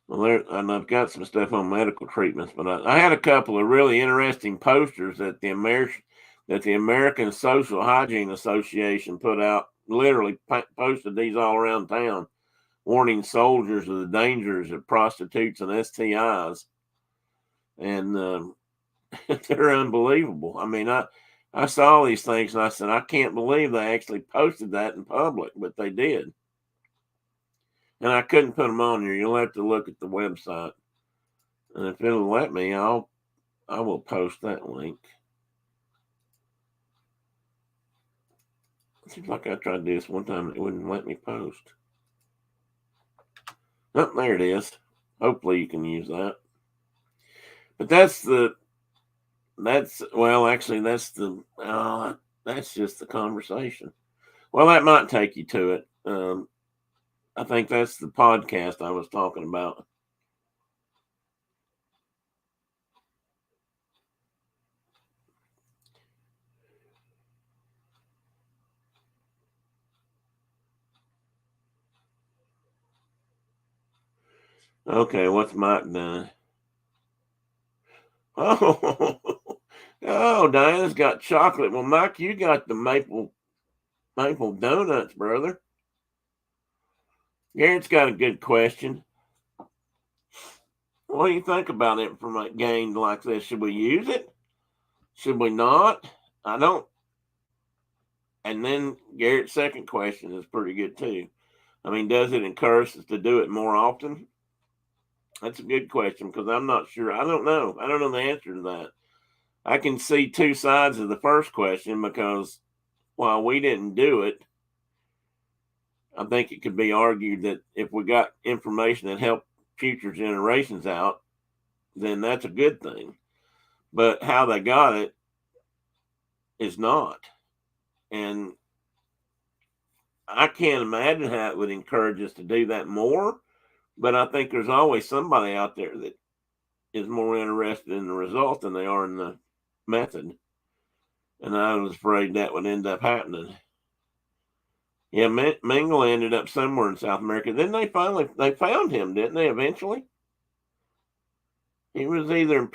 Speaker 1: Well, and I've got some stuff on medical treatments, but I had a couple of really interesting posters that the American Social Hygiene Association put out. Literally posted these all around town, warning soldiers of the dangers of prostitutes and STIs, and they're unbelievable. I mean, I saw these things and I said, I can't believe they actually posted that in public, but they did. And I couldn't put them on here. You'll have to look at the website. And if it'll let me, I will post that link. It seems like I tried to do this one time and it wouldn't let me post. Oh, there it is. Hopefully you can use that. But that's just the conversation. Well, that might take you to it. I think that's the podcast I was talking about. Okay, what's Mike done? Oh, oh, Diana's got chocolate. Well, Mike, you got the maple donuts, brother. Garrett's got a good question. What do you think about information gained like this? Should we use it? Should we not? I don't. And then Garrett's second question is pretty good too. I mean, does it encourage us to do it more often? That's a good question because I'm not sure. I don't know. I don't know the answer to that. I can see two sides of the first question because while we didn't do it, I think it could be argued that if we got information that helped future generations out, then that's a good thing. But how they got it is not. And I can't imagine how it would encourage us to do that more. But I think there's always somebody out there that is more interested in the result than they are in the method. And I was afraid that would end up happening. Yeah, Mingle ended up somewhere in South America. Then they found him, didn't they? Eventually, he was either in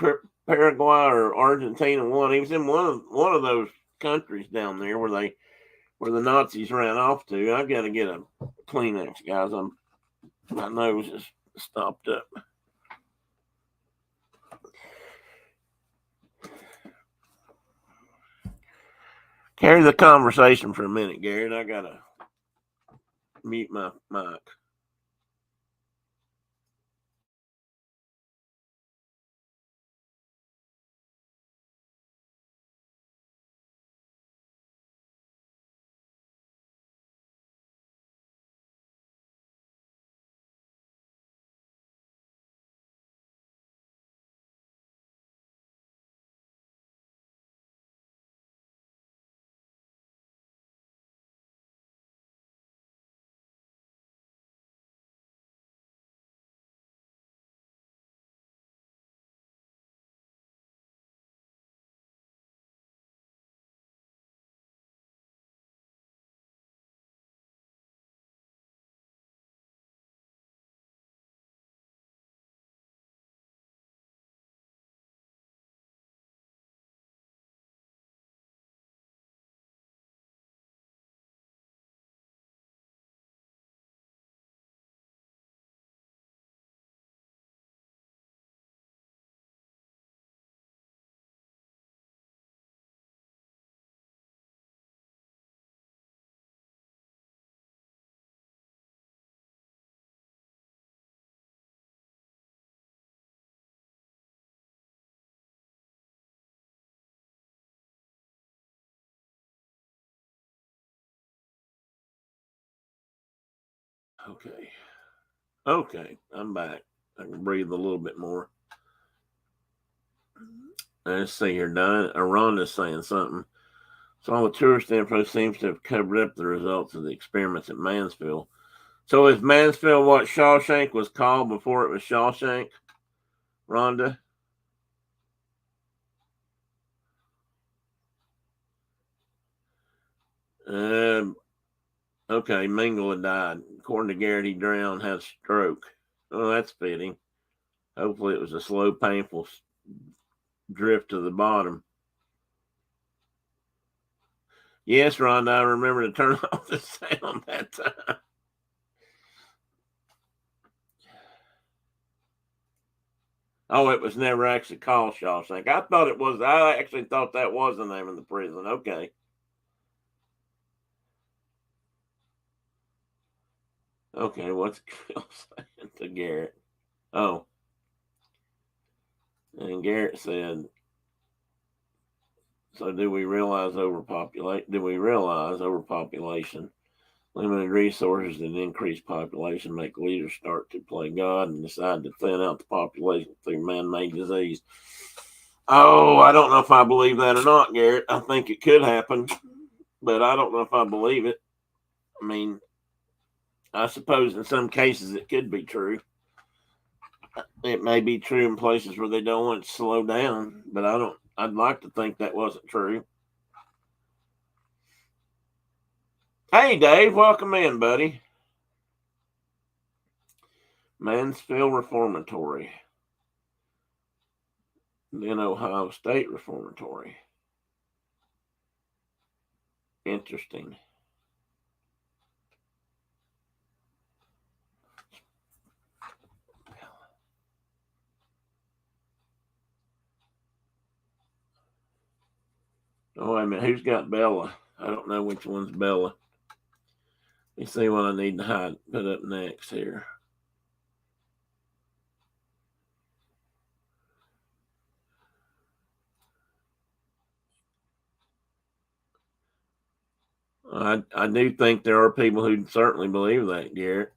Speaker 1: Paraguay or Argentina. He was in one of those countries down there where the Nazis ran off to. I got to get a Kleenex, guys. My nose is stopped up. Carry the conversation for a minute, Garrett. I gotta mute my mic. Okay. Okay, I'm back. I can breathe a little bit more. Let's see here. Rhonda's saying something. So all the tourist info seems to have covered up the results of the experiments at Mansfield. So is Mansfield what Shawshank was called before it was Shawshank, Rhonda? Okay, Mingle had died. According to Garrett, he drowned, had a stroke. Oh, that's fitting. Hopefully it was a slow, painful drift to the bottom. Yes, Rhonda, I remember to turn off the sound that time. Oh, it was never actually called Shawshank. I thought it was. I actually thought that was the name of the prison. Okay. Okay, what's Bill saying to Garrett? Oh, and Garrett said, "So do we realize overpopulation? Do we realize overpopulation, limited resources, and increased population make leaders start to play God and decide to thin out the population through man-made disease?" Oh, I don't know if I believe that or not, Garrett. I think it could happen, but I don't know if I believe it. I mean, I suppose in some cases it could be true. It may be true in places where they don't want it to slow down, but I don't. I'd like to think that wasn't true. Hey, Dave, welcome in, buddy. Mansfield Reformatory, then Ohio State Reformatory. Interesting. Oh, wait a minute. Who's got Bella? I don't know which one's Bella. Let me see what I need to put up next here. I do think there are people who certainly believe that, Garrett.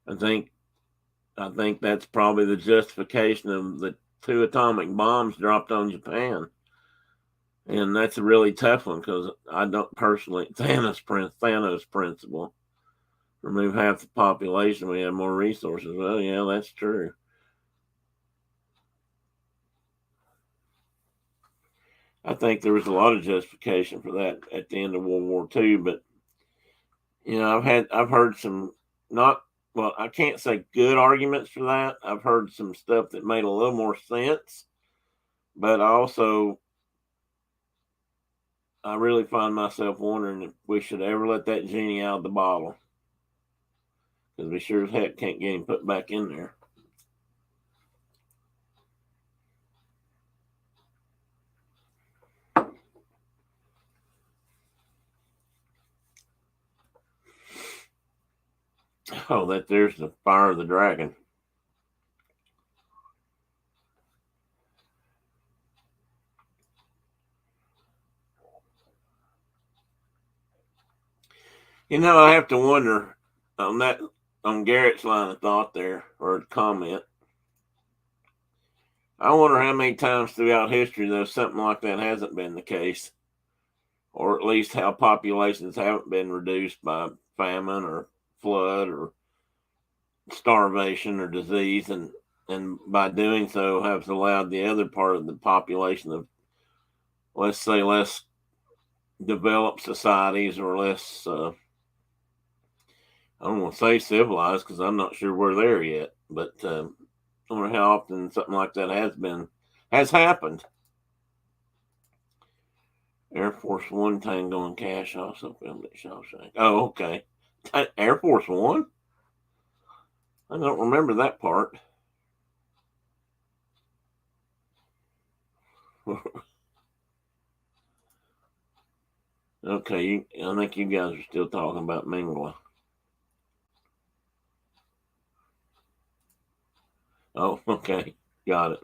Speaker 1: I think that's probably the justification of the 2 atomic bombs dropped on Japan, and that's a really tough one because I don't personally Thanos principle. Remove half the population, we have more resources. Well, yeah, that's true. I think there was a lot of justification for that at the end of World War II, but I've heard some not well, I can't say good arguments for that. I've heard some stuff that made a little more sense, but I really find myself wondering if we should ever let that genie out of the bottle because we sure as heck can't get him put back in there. Oh, there's the fire of the dragon. I have to wonder on Garrett's line of thought there or comment. I wonder how many times throughout history though something like that hasn't been the case, or at least how populations haven't been reduced by famine or flood or starvation or disease, and by doing so has allowed the other part of the population of, let's say, less developed societies or less I don't want to say civilized because I'm not sure we're there yet, but I wonder how often something like that has happened. Air Force One Tango and Cash also filmed at Shawshank. Oh, okay. Air Force One? I don't remember that part. Okay, I think you guys are still talking about Mingla. Oh, okay. Got it.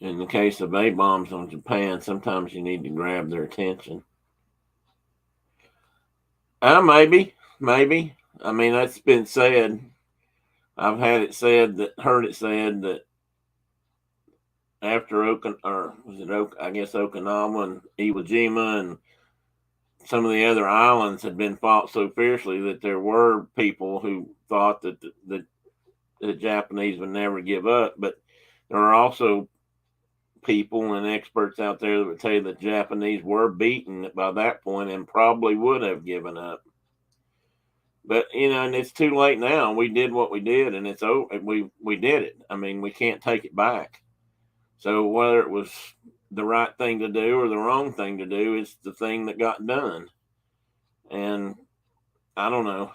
Speaker 1: In the case of A bombs on Japan, sometimes you need to grab their attention. Maybe, maybe. I mean, that's been said. I've heard it said that after I guess Okinawa and Iwo Jima and some of the other islands had been fought so fiercely that there were people who thought that the Japanese would never give up. But there are also people and experts out there that would tell you the Japanese were beaten by that point and probably would have given up. But and it's too late now. We did what we did, and it's over. We did it. I mean, we can't take it back. So whether it was the right thing to do or the wrong thing to do, it's the thing that got done. And I don't know.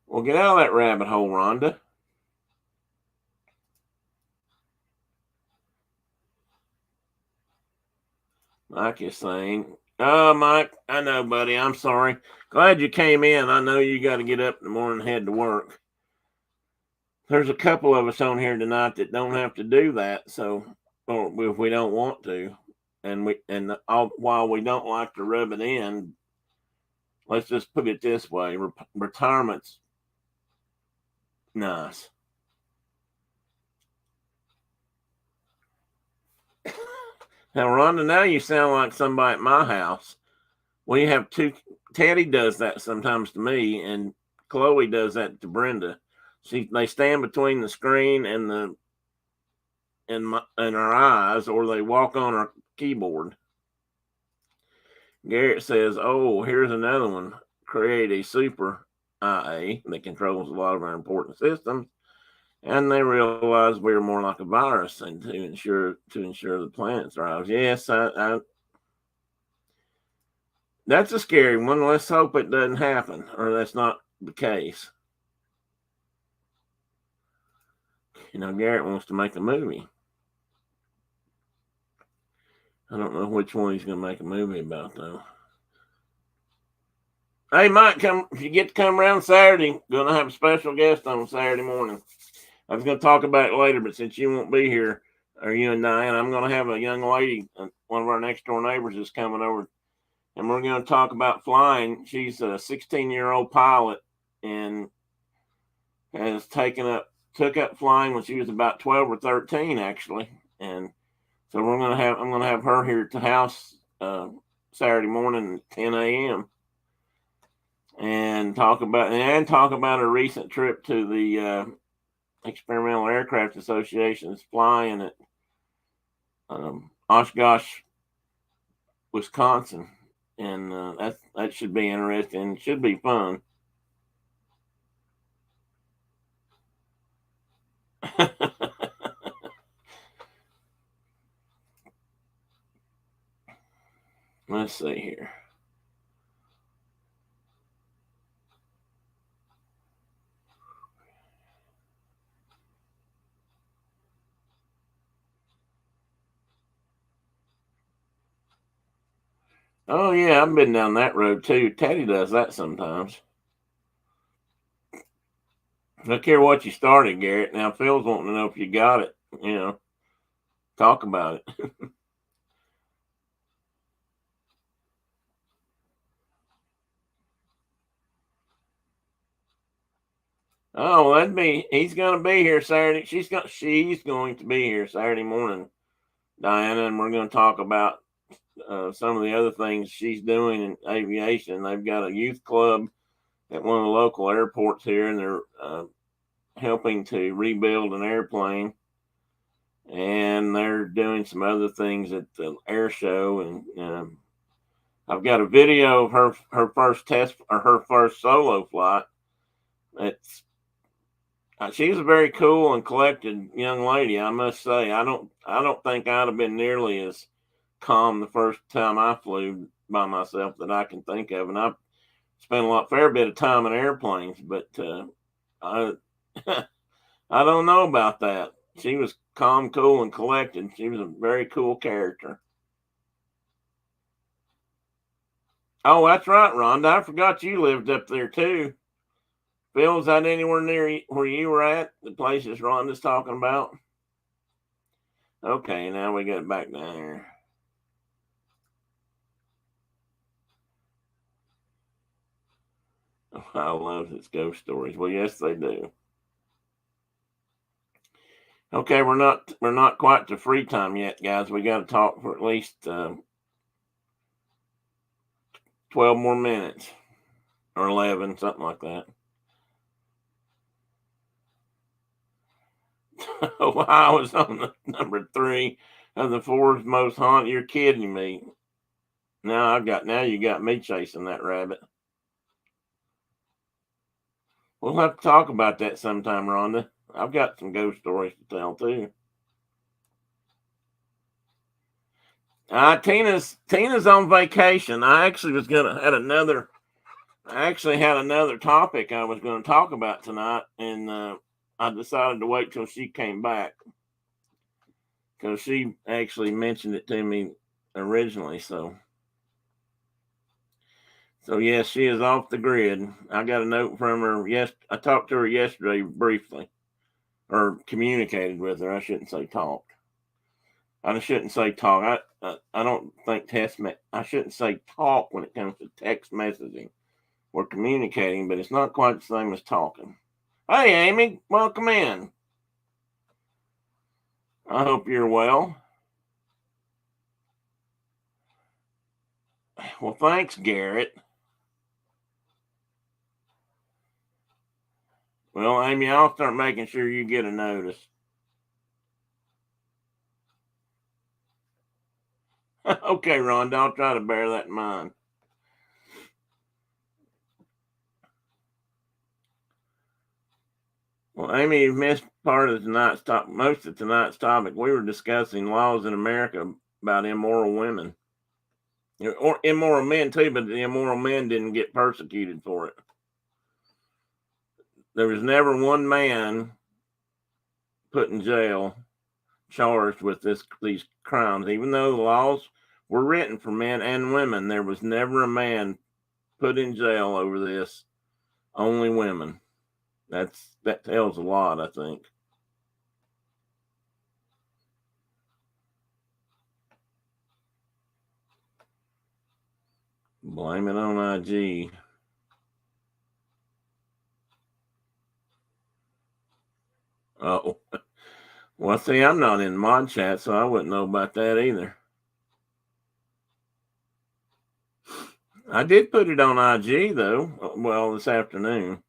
Speaker 1: Well, get out of that rabbit hole, Rhonda. Mike is saying, "Oh, Mike, I know, buddy. I'm sorry. Glad you came in. I know you got to get up in the morning and head to work. There's a couple of us on here tonight that don't have to do that, so or if we don't want to, while we don't like to rub it in, let's just put it this way: retirement's nice." Now, Rhonda, now you sound like somebody at my house. We have two. Teddy does that sometimes to me, and Chloe does that to Brenda. They stand between the screen and our eyes, or they walk on our keyboard. Garrett says, "Oh, here's another one. Create a super IA that controls a lot of our important systems." And they realize we're more like a virus, and to ensure the planet thrives. Yes, that's a scary one. Let's hope it doesn't happen, or that's not the case. Garrett wants to make a movie. I don't know which one he's going to make a movie about, though. Hey, Mike, if you get to come around Saturday, going to have a special guest on Saturday morning. I was going to talk about it later, but since you won't be here, or you and Diane, I'm going to have a young lady, one of our next door neighbors is coming over, and we're going to talk about flying. She's a 16-year-old pilot and has took up flying when she was about 12 or 13, actually. And so I'm going to have her here at the house Saturday morning at 10 a.m. and talk about a recent trip to the Experimental Aircraft Association's flying at Oshkosh, Wisconsin, and that should be interesting. It should be fun. Let's see here. Oh yeah, I've been down that road too. Teddy does that sometimes. Look here, what you started, Garrett. Now Phil's wanting to know if you got it. Talk about it. Oh, he's going to be here Saturday. She's going to be here Saturday morning, Diana, and we're going to talk about some of the other things she's doing in aviation. They've got a youth club at one of the local airports here, and they're helping to rebuild an airplane. And they're doing some other things at the air show. And I've got a video of her first test or her first solo flight. It's she's a very cool and collected young lady, I must say. I don't think I'd have been nearly as calm the first time I flew by myself that I can think of, and I've spent a fair bit of time in airplanes, but I I don't know about that. She was calm, cool, and collected. She was a very cool character. Oh, that's right, Rhonda. I forgot you lived up there too. Phil, is that anywhere near where you were at? The places Rhonda's talking about? Okay, now we got back down here. Ohio loves its ghost stories. Well, yes, they do. Okay, we're not quite to free time yet, guys. We got to talk for at least 12 more minutes or 11, something like that. Ohio is on the number 3 of the 4 most haunted. You're kidding me. Now you got me chasing that rabbit. We'll have to talk about that sometime, Rhonda. I've got some ghost stories to tell too. Tina's on vacation. I actually had another topic I was going to talk about tonight, and I decided to wait till she came back because she actually mentioned it to me originally. So yes, she is off the grid. I got a note from her. Yes, I talked to her yesterday briefly, or communicated with her. I shouldn't say talked. I shouldn't say talk. I don't think I shouldn't say talk when it comes to text messaging. We're communicating, but it's not quite the same as talking. Hey, Amy, welcome in. I hope you're well. Well, thanks, Garrett. Well, Amy, I'll start making sure you get a notice. Okay, Rhonda, I'll try to bear that in mind. Well, Amy, you missed most of tonight's topic. We were discussing laws in America about immoral women. Or immoral men too, but the immoral men didn't get persecuted for it. There was never one man put in jail charged with these crimes. Even though the laws were written for men and women, there was never a man put in jail over this. Only women. That tells a lot, I think. Blame it on IG. Oh, well, see, I'm not in mod chat, so I wouldn't know about that either. I did put it on IG though. Well, this afternoon.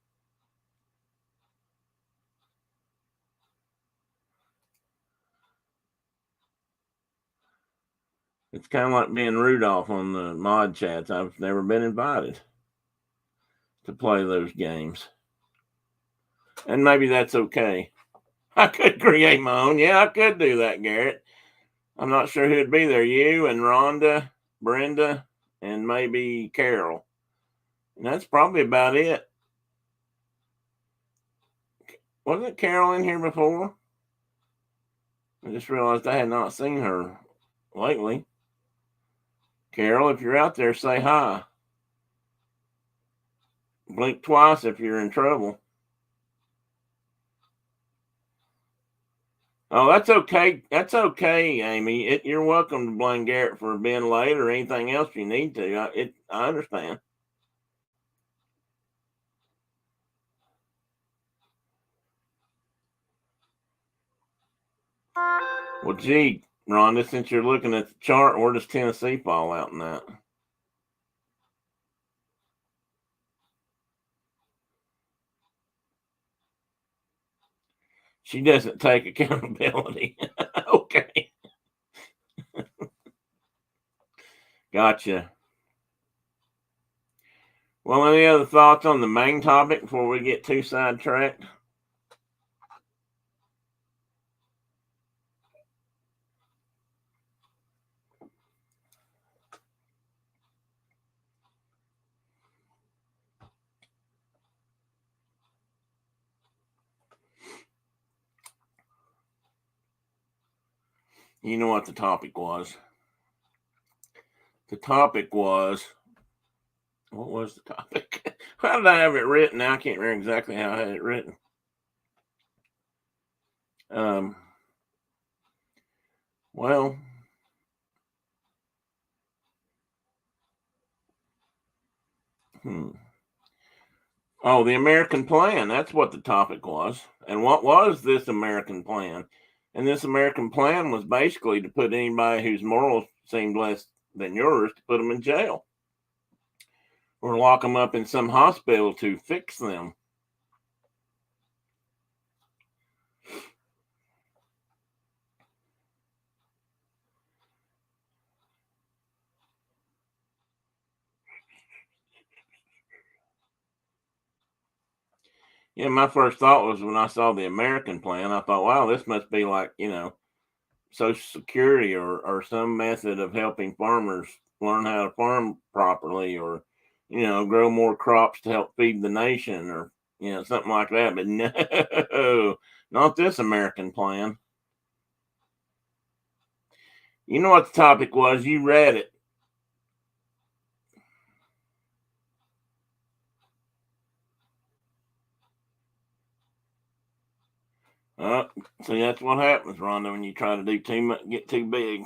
Speaker 1: It's kind of like being Rudolph on the mod chats. I've never been invited to play those games. And maybe that's okay. I could create my own. Yeah, I could do that, Garrett. I'm not sure who'd be there. You and Rhonda, Brenda, and maybe Carol. And that's probably about it. Wasn't Carol in here before? I just realized I had not seen her lately. Carol, if you're out there, say hi. Blink twice if you're in trouble. Oh, that's okay. That's okay, Amy. You're welcome to blame Garrett for being late or anything else you need to. I understand. Well, gee, Rhonda, since you're looking at the chart, where does Tennessee fall out in that? She doesn't take accountability. Okay. Gotcha. Well, any other thoughts on the main topic before we get too sidetracked? You know what the topic was? The topic was, what was the topic? How did I have it written? Now I can't remember exactly how I had it written. Well, oh, the American plan. That's what the topic was. And what was this American plan? And this American plan was basically to put anybody whose morals seemed less than yours, to put them in jail or lock them up in some hospital to fix them. Yeah, my first thought was when I saw the American plan, I thought, wow, this must be like, Social Security or some method of helping farmers learn how to farm properly or, grow more crops to help feed the nation or, something like that. But no, not this American plan. You know what the topic was? You read it. See, that's what happens, Rhonda, when you try to do too much, get too big.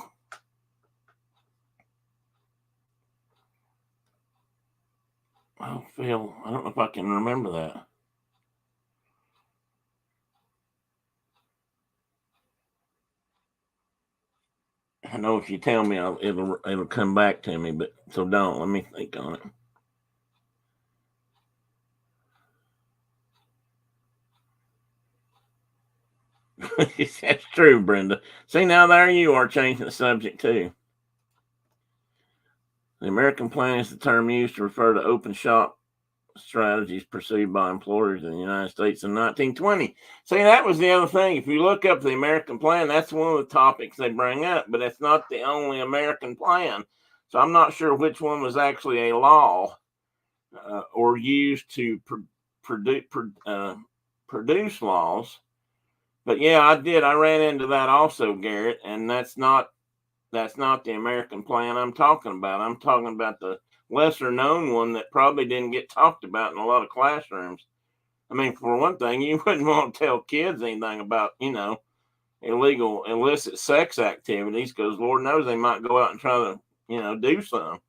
Speaker 1: Oh, Phil, I don't know if I can remember that. I know if you tell me, it'll come back to me. But so don't. Let me think on it. That's true, Brenda. See, now there you are changing the subject too. The American plan is the term used to refer to open shop strategies pursued by employers in the United States in 1920. See, that was the other thing. If you look up the American plan, that's one of the topics they bring up, but it's not the only American plan. So I'm not sure which one was actually a law or used to produce laws. But yeah, I did. I ran into that also, Garrett, and that's not the American plan I'm talking about. I'm talking about the lesser known one that probably didn't get talked about in a lot of classrooms. I mean, for one thing, you wouldn't want to tell kids anything about, illegal, illicit sex activities because Lord knows they might go out and try to, do some.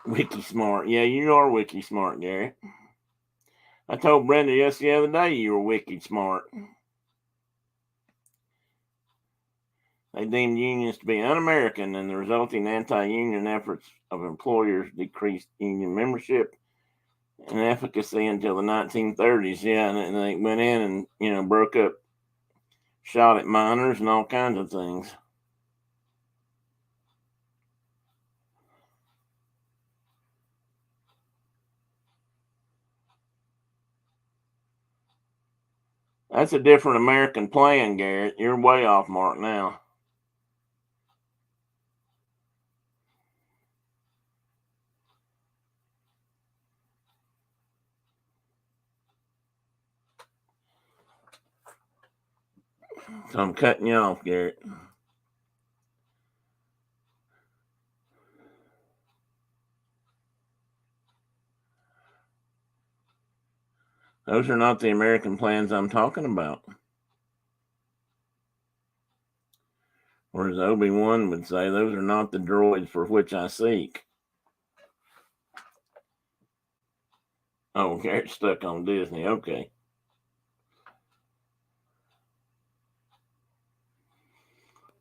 Speaker 1: Wiki smart. Yeah, you are wiki smart, Gary. I told Brenda just the other day you were wiki smart. They deemed unions to be un-American, and the resulting anti-union efforts of employers decreased union membership and efficacy until the 1930s. Yeah, and they went in and broke up, shot at miners and all kinds of things. That's a different American plan, Garrett. You're way off mark now. So I'm cutting you off, Garrett. Those are not the American plans I'm talking about. Or as Obi-Wan would say, those are not the droids for which I seek. Oh, Garrett's stuck on Disney. Okay.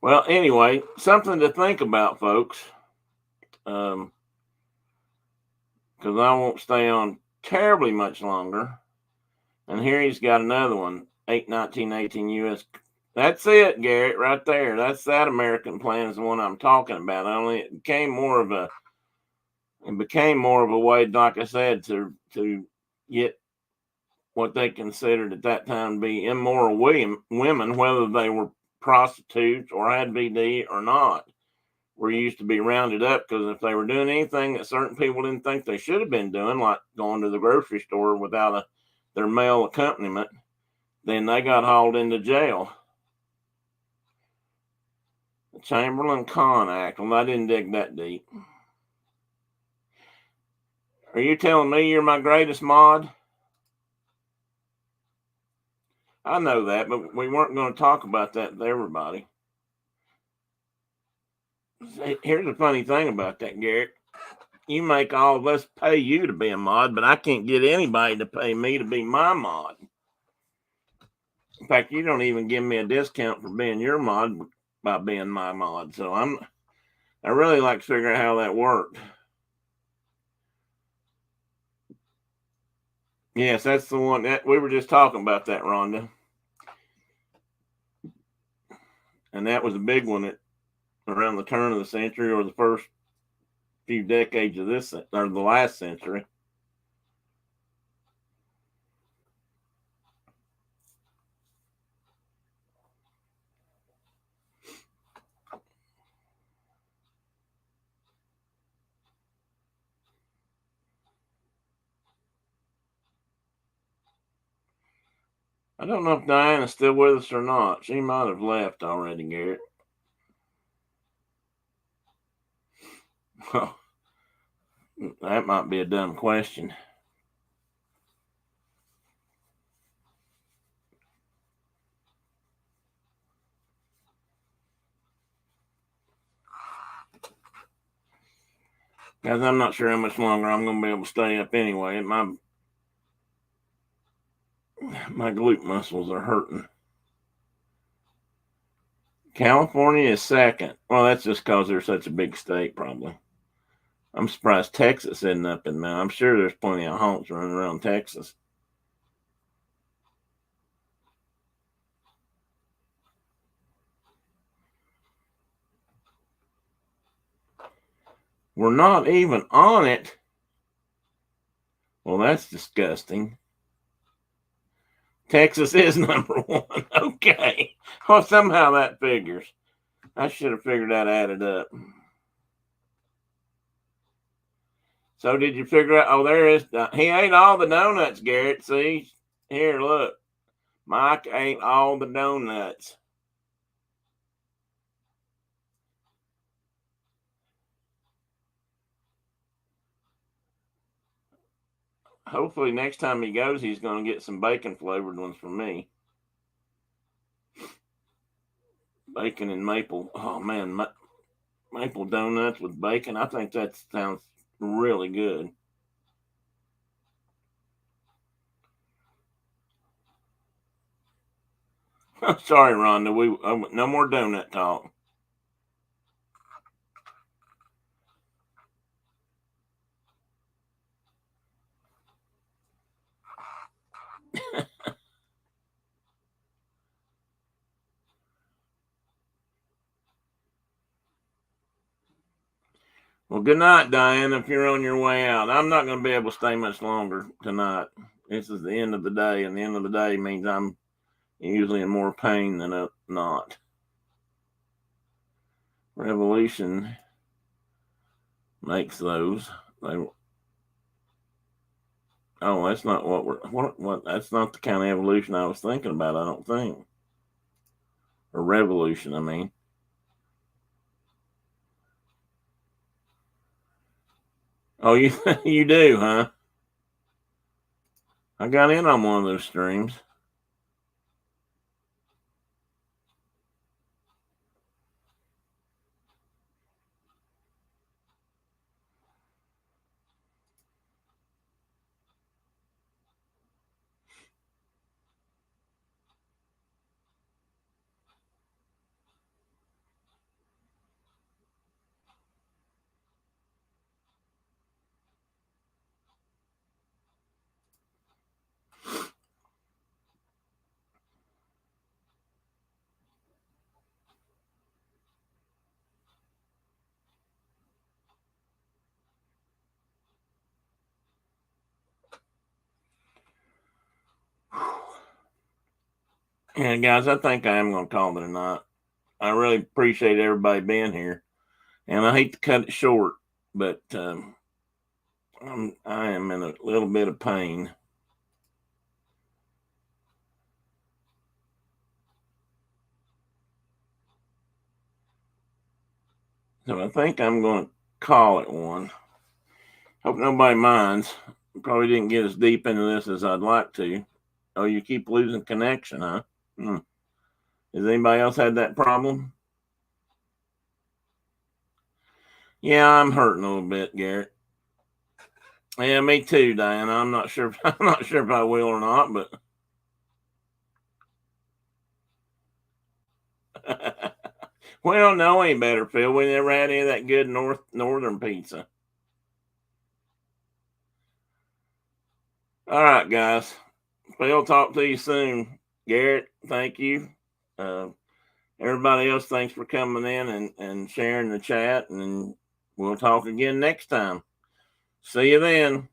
Speaker 1: Well, anyway, something to think about, folks. Because I won't stay on terribly much longer. And here he's got another one, 1918 U.S. That's it, Garrett, right there. That's that American plan is the one I'm talking about. Only it became more of a way, like I said, to get what they considered at that time to be immoral women, whether they were prostitutes or had VD or not, were used to be rounded up because if they were doing anything that certain people didn't think they should have been doing, like going to the grocery store without their male accompaniment, then they got hauled into jail. The Chamberlain-Conn Act. Well, I didn't dig that deep. Are you telling me you're my greatest mod? I know that, but we weren't going to talk about that with everybody. Here's the funny thing about that, Garrett. You make all of us pay you to be a mod, but I can't get anybody to pay me to be my mod. In fact, you don't even give me a discount for being your mod by being my mod. So I really like to figure out how that worked. Yes, that's the one that we were just talking about that, Rhonda. And that was a big one around the turn of the century or the first few decades of this or the last century. I don't know if Diana's still with us or not. She might have left already, Garrett. That might be a dumb question. Guys, I'm not sure how much longer I'm going to be able to stay up anyway. My glute muscles are hurting. California is second. Well, that's just because they're such a big state, probably. I'm surprised Texas isn't up in there. I'm sure there's plenty of honks running around Texas. We're not even on it. Well, that's disgusting. Texas is number one. Okay. Well, somehow that figures. I should have figured that added up. So did you figure out? Oh, there is. He ate all the donuts, Garrett. See? Here, look. Mike ate all the donuts. Hopefully next time he goes, he's going to get some bacon flavored ones from me. Bacon and maple. Oh man, maple donuts with bacon. I think that sounds really good. Sorry, Rhonda. No more donut talk. Well, good night, Diane. If you're on your way out, I'm not going to be able to stay much longer tonight. This is the end of the day, and the end of the day means I'm usually in more pain than not. Revolution makes those. Oh, that's not what. That's not the kind of evolution I was thinking about. I don't think. Or revolution. I mean. Oh, you you do, huh? I got in on one of those streams. And guys, I think I am going to call it a night. I really appreciate everybody being here, and I hate to cut it short, but I am in a little bit of pain. So I think I'm going to call it one. Hope nobody minds. Probably didn't get as deep into this as I'd like to. Oh, you keep losing connection, huh? Has anybody else had that problem? Yeah, I'm hurting a little bit, Garrett. Yeah, me too, Diana. I'm not sure. I'm not sure if I will or not, but well, no, ain't better, Phil. We never had any of that good northern pizza. All right, guys. Phil, talk to you soon. Garrett, thank you. Uh, Everybody else, thanks for coming in and sharing the chat, and we'll talk again next time. See you then.